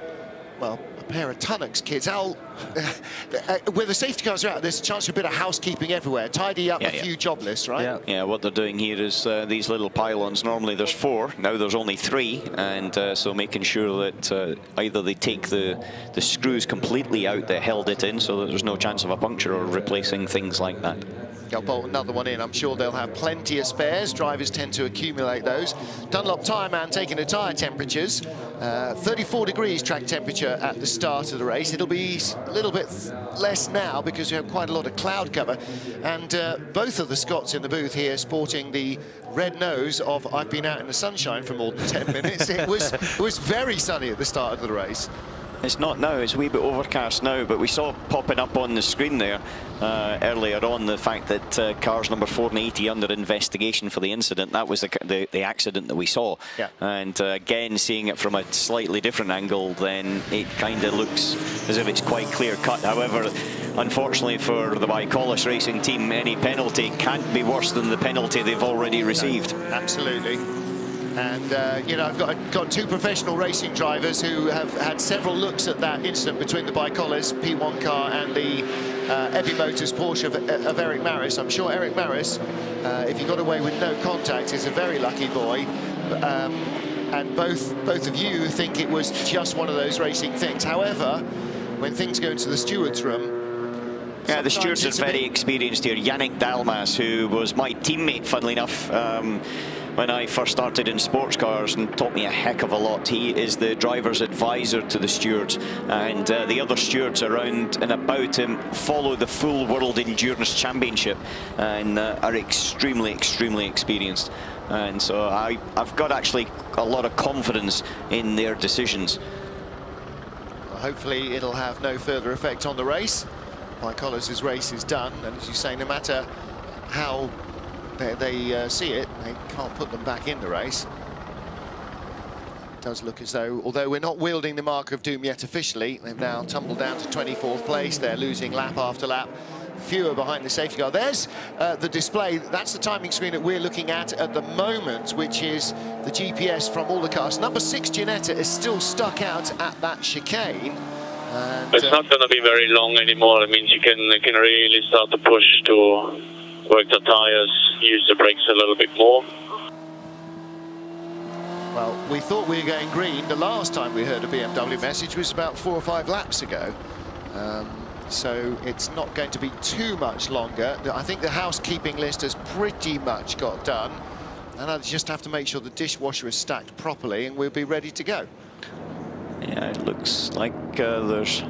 well, a pair of Tunnocks kids. Where the safety cars are out, there's a chance for a bit of housekeeping everywhere. Tidy up a few job lists, right? Yeah, what they're doing here is these little pylons, normally there's 4, now there's only 3, and so making sure that either they take the screws completely out that held it in so that there's no chance of a puncture, or replacing things like that. They'll bolt another one in. I'm sure they'll have plenty of spares. Drivers tend to accumulate those. Dunlop Tyre Man taking the tyre temperatures. 34 degrees track temperature at the start of the race. It'll be a little bit less now because we have quite a lot of cloud cover. And both of the Scots in the booth here sporting the red nose of I've been out in the sunshine for more than 10 minutes. It was very sunny at the start of the race. It's not now, it's a wee bit overcast now, but we saw popping up on the screen there earlier on the fact that cars number 4 and 80 under investigation for the incident. That was the accident that we saw. Yeah. And again, seeing it from a slightly different angle, then it kind of looks as if it's quite clear cut. However, unfortunately for the Bicolis racing team, any penalty can't be worse than the penalty they've already received. No, absolutely. And, I've got 2 professional racing drivers who have had several looks at that incident between the Bicolis P1 car and the Ebbie Motors Porsche of Eric Maris. I'm sure Eric Maris, if he got away with no contact, is a very lucky boy. And both of you think it was just one of those racing things. However, when things go into the stewards' room, yeah, the stewards are very experienced here. Yannick Dalmas, who was my teammate, funnily enough, when I first started in sports cars, and taught me a heck of a lot. He is the driver's advisor to the stewards, and the other stewards around and about him follow the full World Endurance Championship and are extremely, extremely experienced. And so I've got actually a lot of confidence in their decisions. Well, hopefully it'll have no further effect on the race. Bicolis' race is done, and as you say, no matter how they see it, they can't put them back in the race. It does look as though, although we're not wielding the mark of doom yet officially, they've now tumbled down to 24th place. They're losing lap after lap, fewer behind the safety car. There's the display. That's the timing screen that we're looking at the moment, which is the GPS from all the cars. Number 6 Ginetta is still stuck out at that chicane. And, it's not going to be very long anymore. It means you can really start to push to work the tyres, use the brakes a little bit more. Well, we thought we were going green. The last time we heard a BMW message was about 4 or 5 laps ago. So it's not going to be too much longer. I think the housekeeping list has pretty much got done. And I just have to make sure the dishwasher is stacked properly and we'll be ready to go. Yeah, it looks like there's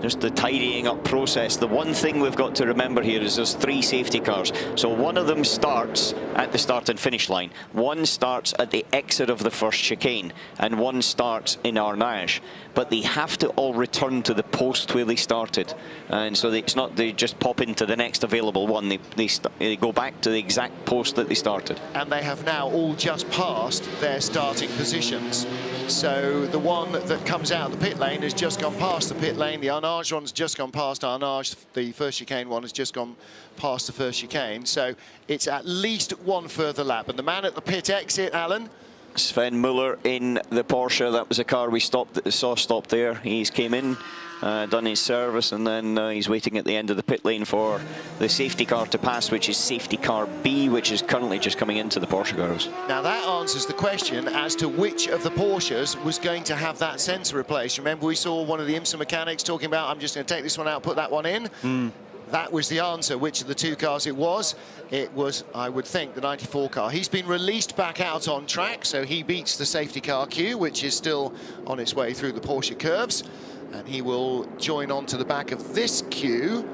just the tidying up process. The one thing we've got to remember here is there's 3 safety cars. So one of them starts at the start and finish line, one starts at the exit of the first chicane, and one starts in Arnage. But they have to all return to the post where they started. And so it's not they just pop into the next available one. They go back to the exact post that they started. And they have now all just passed their starting positions. So the one that comes out of the pit lane has just gone past the pit lane. The Arnage one's just gone past Arnage. The first chicane one has just gone past the first chicane. So it's at least one further lap. And the man at the pit exit, Alan? Sven Muller in the Porsche. That was a car we saw stopped there. He's came in, done his service, and then he's waiting at the end of the pit lane for the safety car to pass, which is safety car B, which is currently just coming into the Porsche cars. Now that answers the question as to which of the Porsches was going to have that sensor replaced. Remember, we saw one of the IMSA mechanics talking about, I'm just going to take this one out, put that one in. That was the answer, which of the 2 cars it was. It was, I would think, the 94 car. He's been released back out on track, so he beats the safety car queue, which is still on its way through the Porsche curves. And he will join on to the back of this queue.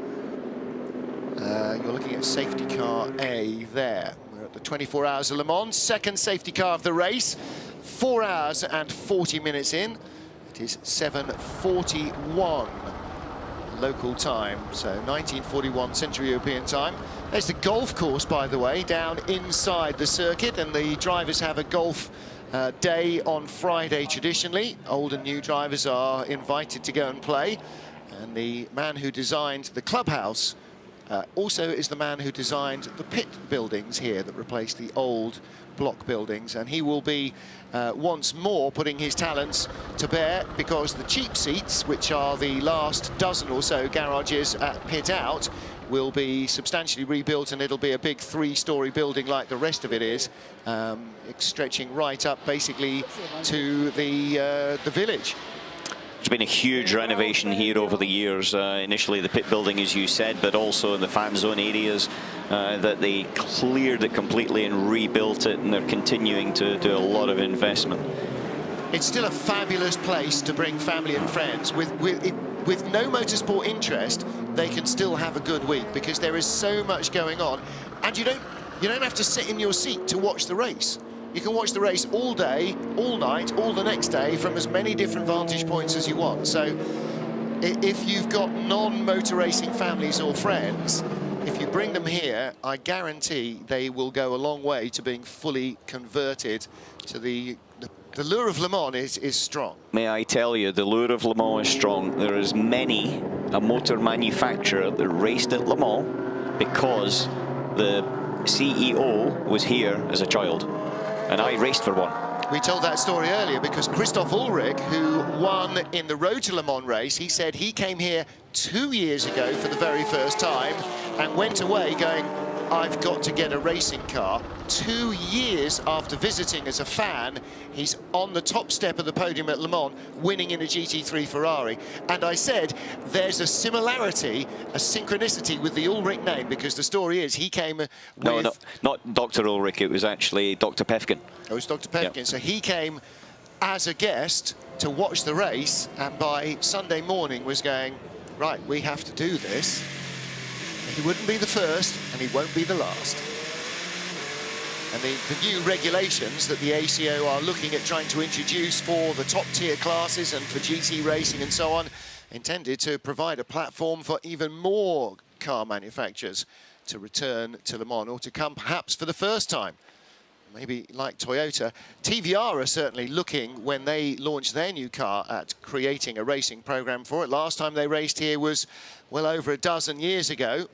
You're looking at safety car A there. We're at the 24 Hours of Le Mans, second safety car of the race. 4 hours and 40 minutes in. It is 7:41. Local time, so 1941 Central European time. There's the golf course, by the way, down inside the circuit, and the drivers have a golf day on Friday traditionally. Old and new drivers are invited to go and play, and the man who designed the clubhouse also is the man who designed the pit buildings here that replaced the old block buildings, and he will be once more putting his talents to bear, because the cheap seats, which are the last dozen or so garages at pit out, will be substantially rebuilt, and it'll be a big 3-story building like the rest of it is, stretching right up basically to the village. It's been a huge renovation here over the years. Initially the pit building, as you said, but also in the fan zone areas that they cleared it completely and rebuilt it, and they're continuing to do a lot of investment. It's still a fabulous place to bring family and friends. With no motorsport interest, they can still have a good week, because there is so much going on, and you don't have to sit in your seat to watch the race. You can watch the race all day, all night, all the next day, from as many different vantage points as you want. So if you've got non-motor racing families or friends, if you bring them here, I guarantee they will go a long way to being fully converted to the lure of Le Mans is strong. May I tell you, the lure of Le Mans is strong. There is many a motor manufacturer that raced at Le Mans because the CEO was here as a child. And I raced for one. We told that story earlier because Christoph Ulrich, who won in the Road to Le Mans race, he said he came here 2 years ago for the very first time and went away going, I've got to get a racing car. 2 years after visiting as a fan, he's on the top step of the podium at Le Mans, winning in a GT3 Ferrari. And I said, there's a similarity, a synchronicity with the Ulrich name, because the story is he came with... No, not Dr. Ulrich, it was actually Dr. Pefkin. Oh, it was Dr. Pefkin. Yep. So he came as a guest to watch the race, and by Sunday morning was going, right, we have to do this. He wouldn't be the first, and he won't be the last. And the new regulations that the ACO are looking at trying to introduce for the top-tier classes and for GT racing and so on, intended to provide a platform for even more car manufacturers to return to Le Mans, or to come perhaps for the first time. Maybe like Toyota. TVR are certainly looking, when they launched their new car, at creating a racing program for it. Last time they raced here was well over a dozen years ago.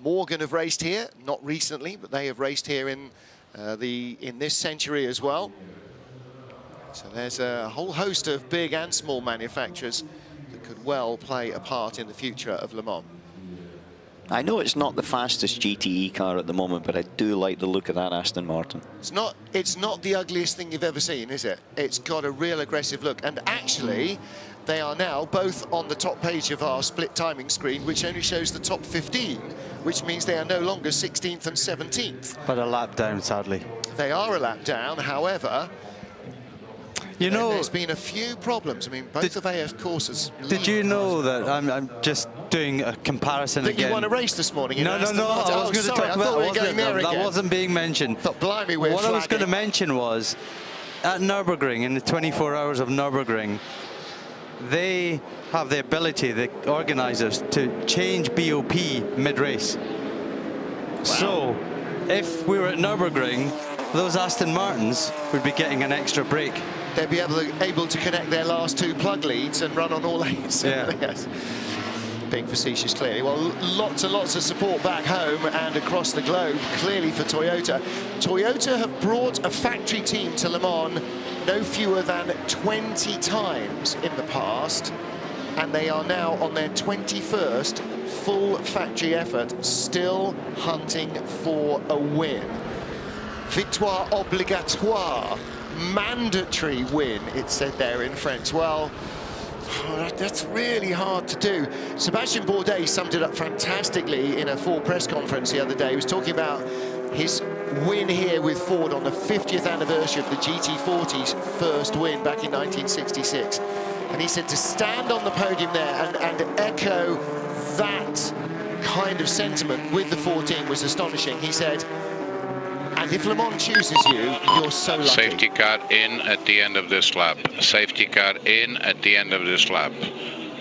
Morgan have raced here, not recently, but they have raced here in this century as well. So there's a whole host of big and small manufacturers that could well play a part in the future of Le Mans. I know it's not the fastest GTE car at the moment, but I do like the look of that Aston Martin. It's not the ugliest thing you've ever seen, is it? It's got a real aggressive look, and actually they are now both on the top page of our split timing screen, which only shows the top 15, which means they are no longer 16th and 17th. But a lap down, sadly. They are a lap down, however, You know, there's been a few problems. I mean, both of AF courses. Did you know that I'm just doing a comparison that again? you won a race this morning? In No. I was going to talk about that wasn't being mentioned. But blimey, we're what I was going to mention was at Nürburgring, in the 24 hours of Nürburgring, they have the ability, the organisers, to change BOP mid-race. Wow. So, if we were at Nürburgring, those Aston Martins would be getting an extra break. They'd be able to connect their last 2 plug leads and run on all lanes. Yeah. Yes. Being facetious, clearly. Well, lots and lots of support back home and across the globe, clearly for Toyota. Toyota have brought a factory team to Le Mans no fewer than 20 times in the past, and they are now on their 21st full factory effort, still hunting for a win. Victoire obligatoire, mandatory win, it said there in French. Well, that's really hard to do. Sebastian Bourdais summed it up fantastically in a Ford press conference the other day. He was talking about his win here with Ford on the 50th anniversary of the GT40's first win back in 1966. And he said to stand on the podium there and echo that kind of sentiment with the 14 was astonishing. He said, and if Le Mans chooses you, you're so lucky. Safety car in at the end of this lap. Safety car in at the end of this lap.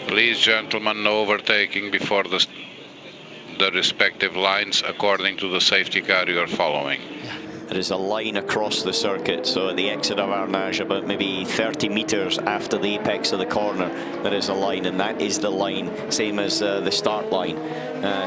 Please, gentlemen, no overtaking before the respective lines according to the safety car you are following. There is a line across the circuit, so at the exit of Arnage, about maybe 30 metres after the apex of the corner, there is a line, and that is the line, same as the start line,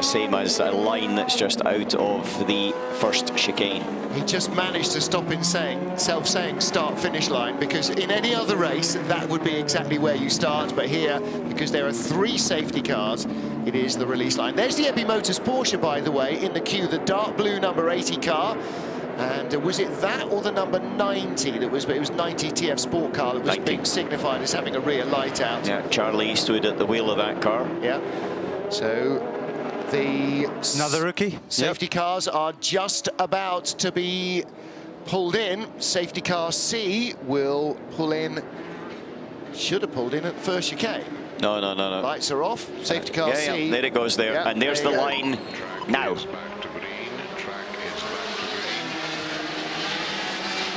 same as a line that's just out of the first chicane. He just managed to stop in self-saying start-finish line, because in any other race, that would be exactly where you start, but here, because there are 3 safety cars, it is the release line. There's the Ebi Motors Porsche, by the way, in the queue, the dark blue number 80 car. And was it that or the number 90 that was, it was 90 TF Sport car that was being signified as having a rear light out? Yeah, Charlie Eastwood at the wheel of that car. Yeah. So the another rookie safety cars are just about to be pulled in. Safety car C will pull in, should have pulled in at first chicane. No. Lights are off. Safety car C. Yeah, there it goes there. Yeah, and there's the line now.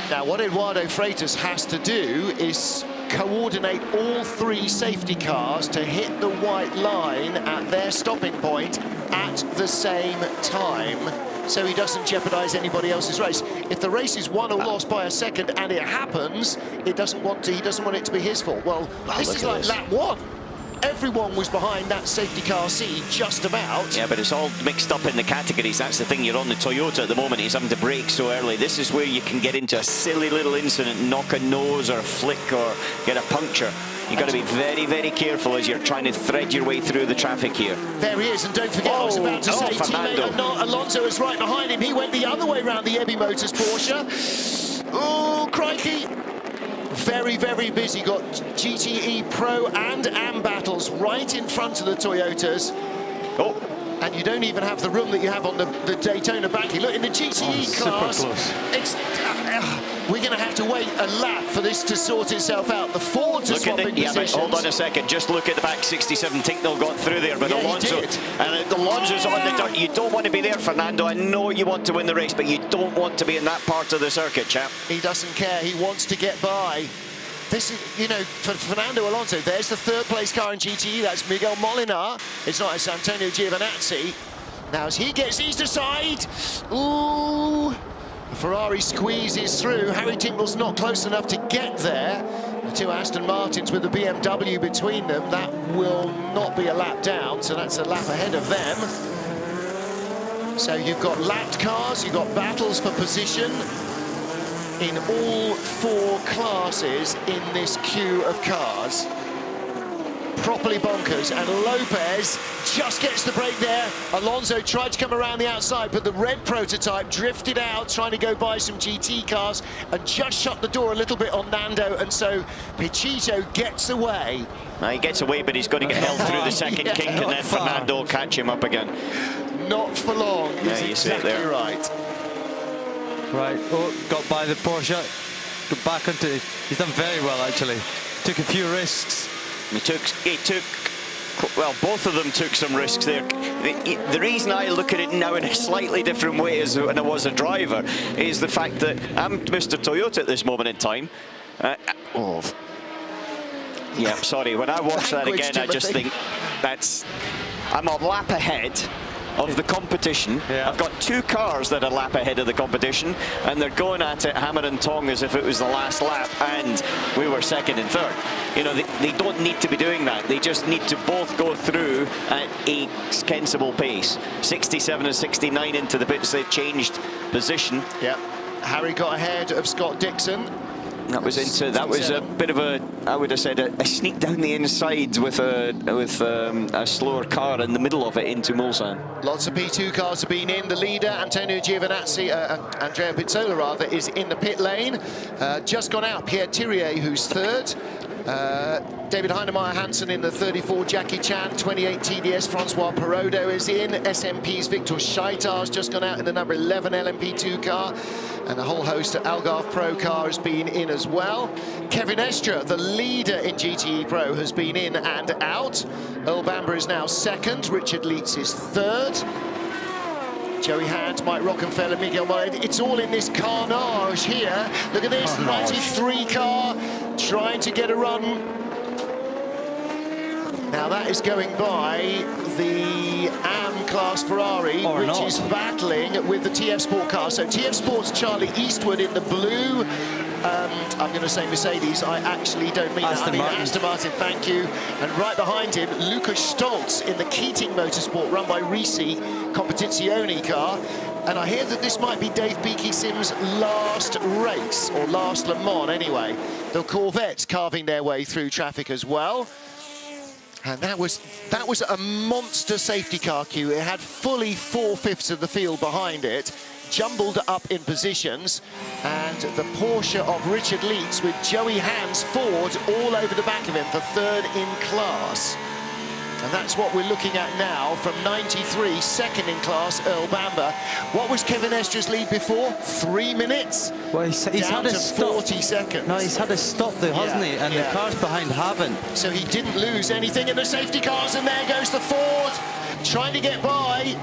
Now, what Eduardo Freitas has to do is coordinate all 3 safety cars to hit the white line at their stopping point at the same time, so he doesn't jeopardize anybody else's race. If the race is won or lost by a second and it happens, he doesn't want it to be his fault. Well, this is like lap 1. Everyone was behind that safety car C, just about. Yeah, but it's all mixed up in the categories. That's the thing. You're on the Toyota at the moment. He's having to brake so early. This is where you can get into a silly little incident, knock a nose or a flick or get a puncture. You've got to be very, very careful as you're trying to thread your way through the traffic here. There he is, and don't forget, I was about to say, Fernando. teammate Alonso is right behind him. He went the other way around the Ebi Motors Porsche. Oh, crikey. Very, very busy. Got GTE Pro and AM battles right in front of the Toyotas. Oh. And you don't even have the room that you have on the Daytona Banky. Look, in the GTE class, it's we're going to have to wait a lap for this to sort itself out. The Fords are swapping positions. Hold on a second. Just look at the back 67. Tinknell got through there, but Alonso. And Alonso's on the dirt. You don't want to be there, Fernando. I know you want to win the race, but you don't want to be in that part of the circuit, chap. He doesn't care. He wants to get by. This is, you know, for Fernando Alonso, there's the 3rd place car in GTE. That's Miguel Molinar. It's not, it's Antonio Giovinazzi. Now, as he gets east aside, ooh, the Ferrari squeezes through. Harry Tinkl's not close enough to get there. The 2 Aston Martins with the BMW between them, that will not be a lap down, so that's a lap ahead of them. So you've got lapped cars, you've got battles for position in all 4 classes in this queue of cars. Properly bonkers, and Lopez just gets the break there. Alonso tried to come around the outside, but the red prototype drifted out, trying to go by some GT cars, and just shut the door a little bit on Nando, and so Pichito gets away. Now he gets away, but he's going to get held through the second kink, and then Fernando will catch him up again. Not for long, yeah, he's you exactly see it there. right. Right, got by the Porsche. got back onto. He's done very well actually. Took a few risks. He took. Well, both of them took some risks there. The reason I look at it now in a slightly different way as when I was a driver is the fact that I'm Mr. Toyota at this moment in time. Yeah, sorry. When I watch that again, I just think I'm a lap ahead of the competition. Yeah. I've got two cars that are a lap ahead of the competition, and they're going at it hammer and tong as if it was the last lap, and we were second and third. You know, they don't need to be doing that. They just need to both go through at a sensible pace. 67 and 69 into the pits. They've changed position. Yeah, Harry got ahead of Scott Dixon. That was a bit of a, I would have said, a sneak down the inside with a slower car in the middle of it into Mulsanne. Lots of P2 cars have been in. The leader, Antonio Giovinazzi, Andrea Pizzola rather, is in the pit lane. Just gone out, Pierre Thirier, who's third. David Heinemeier Hansen in the 34, Jackie Chan, 28 TDS, Francois Perrodo is in, SMP's Victor Scheitar's just gone out in the number 11 LMP2 car, and a whole host of Algarve Pro car has been in as well. Kevin Estre, the leader in GTE Pro, has been in and out. Earl Bamber is now second, Richard Leitz is third. Joey Hand, Mike Rockenfeller, Miguel Moed. It's all in this carnage here. Look at this, the 93 car trying to get a run. Now that is going by the AM class Ferrari, which is battling with the TF Sport car. So TF Sport's Charlie Eastwood in the blue. I'm going to say Mercedes. I actually don't mean that. I mean Aston Martin, thank you. And right behind him, Lucas Stoltz in the Keating Motorsport, run by Risi Competizione car. And I hear that this might be Dave Beaky Sim's last race, or last Le Mans anyway. The Corvettes carving their way through traffic as well. And that was a monster safety car queue. It had fully 4/5 of the field behind it, jumbled up in positions, and the Porsche of Richard Leitz with Joey Hand's Ford all over the back of him for third in class. And that's what we're looking at now from 93, second in class, Earl Bamber. What was Kevin Estre's lead before? 3 minutes? Well, he's down had a to stop. 40 seconds. No, he's had a stop though, hasn't he? And the cars behind haven't. So he didn't lose anything in the safety cars, and there goes the Ford, trying to get by.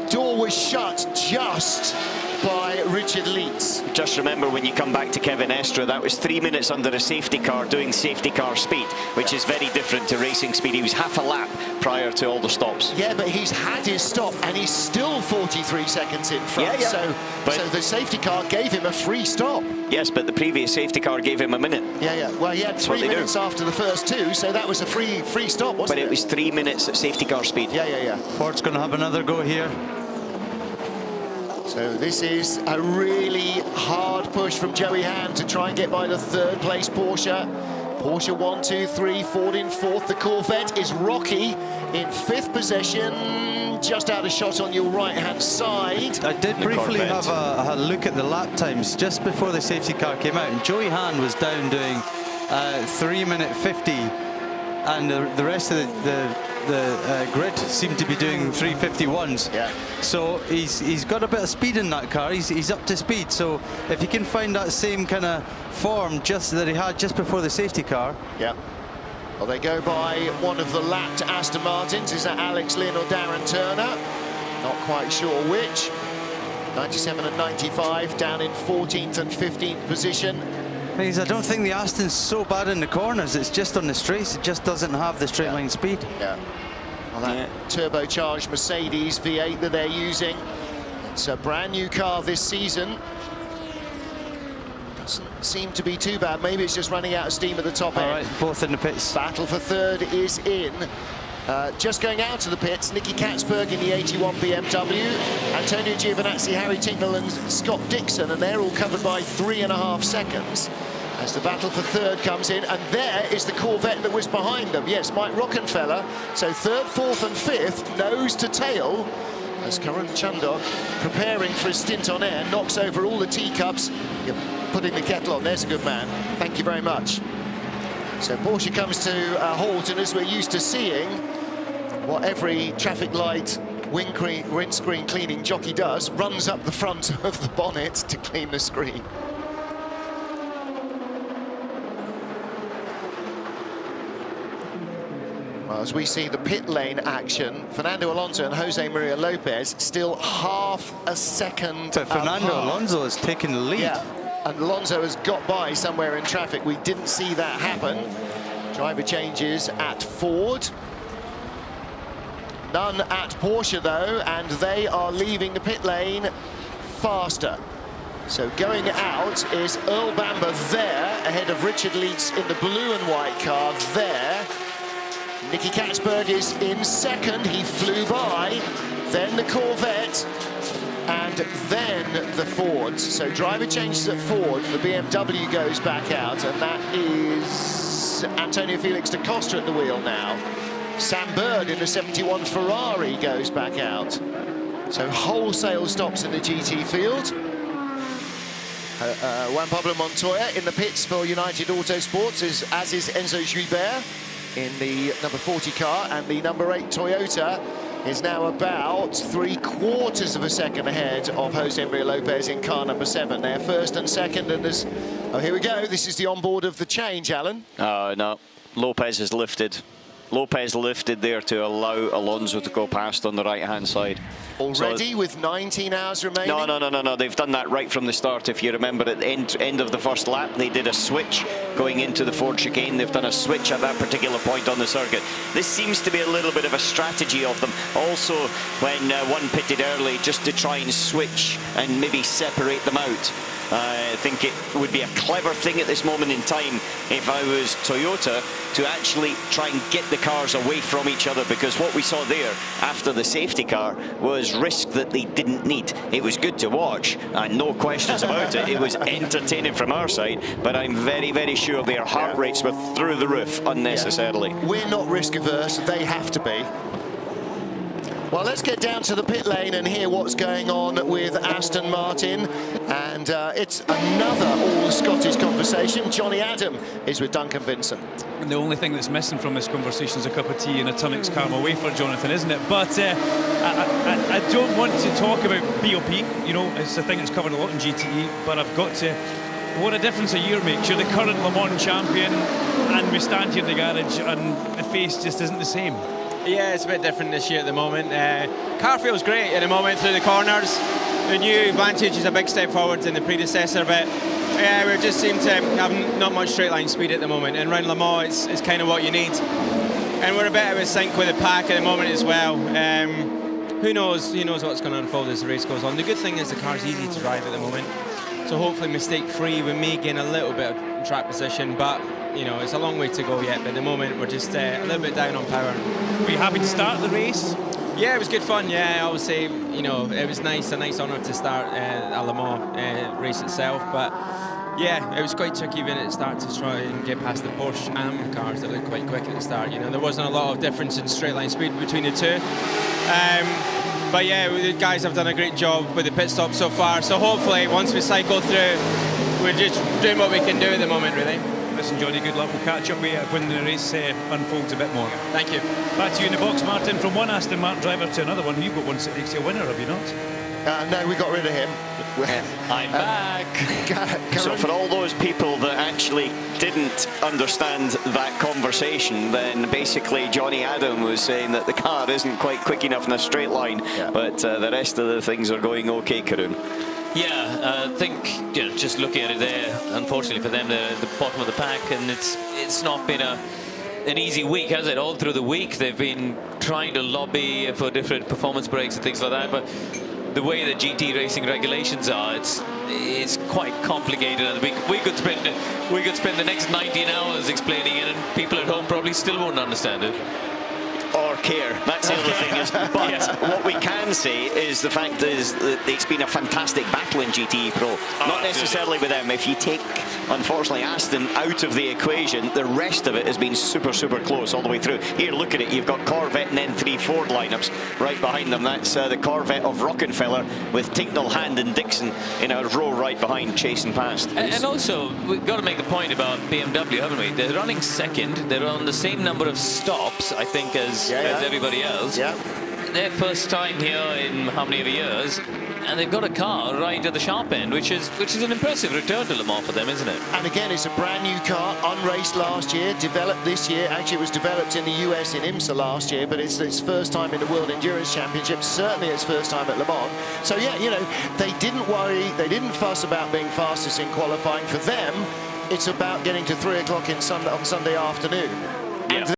Door was shut just by Richard Leitz. Just remember, when you come back to Kevin Estre, that was 3 minutes under a safety car doing safety car speed, which is very different to racing speed. He was half a lap prior to all the stops. Yeah, but he's had his stop and he's still 43 seconds in front. Yeah. So the safety car gave him a free stop. Yes, but the previous safety car gave him a minute. Yeah. Well, he had 3 minutes after the first two, so that was a free stop, wasn't it? But it was 3 minutes at safety car speed. Yeah. Ford's going to have another go here. So this is a really hard push from Joey Hand to try and get by the third place Porsche. Porsche 1, 2, 3, Ford in fourth. The Corvette is Rocky in fifth position, just out of shot on your right-hand side. I did briefly have a look at the lap times just before the safety car came out, and Joey Hand was down doing 3 minute 50, and the rest of the grid seemed to be doing 3:51s. Yeah. So he's got a bit of speed in that car. He's up to speed. So if he can find that same kind of form just that he had just before the safety car. Yeah. Well, they go by one of the lapped Aston Martins. Is that Alex Lynn or Darren Turner? Not quite sure which. 97 and 95 down in 14th and 15th position. I don't think the Aston's so bad in the corners. It's just on the straights. It just doesn't have the straight line speed. Yeah. Well, that turbocharged Mercedes V8 that they're using. It's a brand new car this season. Doesn't seem to be too bad. Maybe it's just running out of steam at the top end. All right, both in the pits. Battle for third is in. Just going out to the pits, Nicky Katzberg in the 81 BMW, Antonio Giovinazzi, Harry Tingle and Scott Dixon, and they're all covered by 3.5 seconds as the battle for third comes in. And there is the Corvette that was behind them. Yes, Mike Rockenfeller. So third, fourth and fifth, nose to tail, as Karun Chandok, preparing for his stint on air, knocks over all the teacups. You're putting the kettle on. There's a good man. Thank you very much. So Porsche comes to a halt, and as we're used to seeing, what every traffic light windscreen cleaning jockey does, runs up the front of the bonnet to clean the screen. Well, as we see the pit lane action, Fernando Alonso and Jose Maria Lopez still half a second But Fernando apart. Alonso has taken the lead. Yeah, and Alonso has got by somewhere in traffic. We didn't see that happen. Driver changes at Ford. None at Porsche, though, and they are leaving the pit lane faster. So going out is Earl Bamber there, ahead of Richard Leeds in the blue and white car there. Nicky Katzberg is in second, he flew by. Then the Corvette, and then the Fords. So driver changes at Ford, the BMW goes back out, and that is Antonio Felix da Costa at the wheel now. Sam Bird in the 71 Ferrari goes back out. So wholesale stops in the GT field. Juan Pablo Montoya in the pits for United Autosports, as is Enzo Guibert in the number 40 car, and the number 8 Toyota is now about 3/4 of a second ahead of Jose Maria Lopez in car number 7. They're first and second, and there's... Oh, here we go. This is the onboard of the change, Alan. No, Lopez has lifted. Lopez lifted there to allow Alonso to go past on the right-hand side. Already with 19 hours remaining? No. They've done that right from the start. If you remember, at the end of the first lap, they did a switch going into the Ford chicane. They've done a switch at that particular point on the circuit. This seems to be a little bit of a strategy of them. Also, when one pitted early, just to try and switch and maybe separate them out. I think it would be a clever thing at this moment in time if I was Toyota to actually try and get the cars away from each other, because what we saw there after the safety car was risk that they didn't need. It was good to watch, and no questions about it. It was entertaining from our side, but I'm very, very sure their heart rates were through the roof unnecessarily. Yeah. We're not risk averse, they have to be. Well, let's get down to the pit lane and hear what's going on with Aston Martin. And it's another all-Scottish conversation. Johnny Adam is with Duncan Vincent. And the only thing that's missing from this conversation is a cup of tea and a Tunnocks caramel wafer, Jonathan, isn't it? But I don't want to talk about BOP. You know, it's a thing that's covered a lot in GTE, but I've got to... What a difference a year makes. You're the current Le Mans champion, and we stand here in the garage, and the face just isn't the same. Yeah, it's a bit different this year at the moment. Car feels great at the moment through the corners. The new Vantage is a big step forward than the predecessor, but yeah, we just seem to have not much straight line speed at the moment. And around Le Mans, it's kind of what you need. And we're a bit out of sync with the pack at the moment as well. Who knows what's going to unfold as the race goes on. The good thing is the car's easy to drive at the moment. So hopefully mistake-free, we may gain a little bit of track position, but you know, it's a long way to go yet, but at the moment we're just a little bit down on power. Were you happy to start the race? Yeah, it was good fun. Yeah, I would say, you know, it was nice, a nice honour to start a Le Mans race itself, but yeah, it was quite tricky even at the start to try and get past the Porsche AM cars that looked quite quick at the start. You know, there wasn't a lot of difference in straight line speed between the two. But yeah, the guys have done a great job with the pit stop so far, so hopefully once we cycle through, we're just doing what we can do at the moment, really. Listen, Johnny, good luck. We'll catch up with you when the race unfolds a bit more. Thank you. Back to you in the box, Martin. From one Aston Martin driver to another one, you've got one sitting next to a winner, have you not? No, we got rid of him. I'm back. So for all those people that actually didn't understand that conversation, then basically Johnny Adam was saying that the car isn't quite quick enough in a straight line, but the rest of the things are going okay, Karun. Yeah, I think just looking at it there, unfortunately for them, they're at the bottom of the pack, and it's not been an easy week, has it? All through the week they've been trying to lobby for different performance breaks and things like that, but the way the GT racing regulations are, it's quite complicated, and we could spend the next 19 hours explaining it, and people at home probably still won't understand it. Or care. That's the other thing. But what we can say is the fact is that it's been a fantastic battle in GTE Pro. Not necessarily with them. If you take, unfortunately, Aston out of the equation, the rest of it has been super, super close all the way through. Here, look at it. You've got Corvette and then 3 Ford lineups right behind them. That's the Corvette of Rockefeller with Tinknell, Hand and Dixon in a row right behind, chasing past. And also, we've got to make the point about BMW, haven't we? They're running second. They're on the same number of stops, I think, as everybody else. Yeah. their first time here in how many years, and they've got a car right at the sharp end, which is an impressive return to Le Mans for them, isn't it? And again, it's a brand new car, unraced last year, developed this year. Actually, it was developed in the US in IMSA last year, but it's its first time in the World Endurance Championship, certainly its first time at Le Mans. So yeah, you know, they didn't worry, they didn't fuss about being fastest in qualifying. For them, it's about getting to 3 o'clock on Sunday afternoon.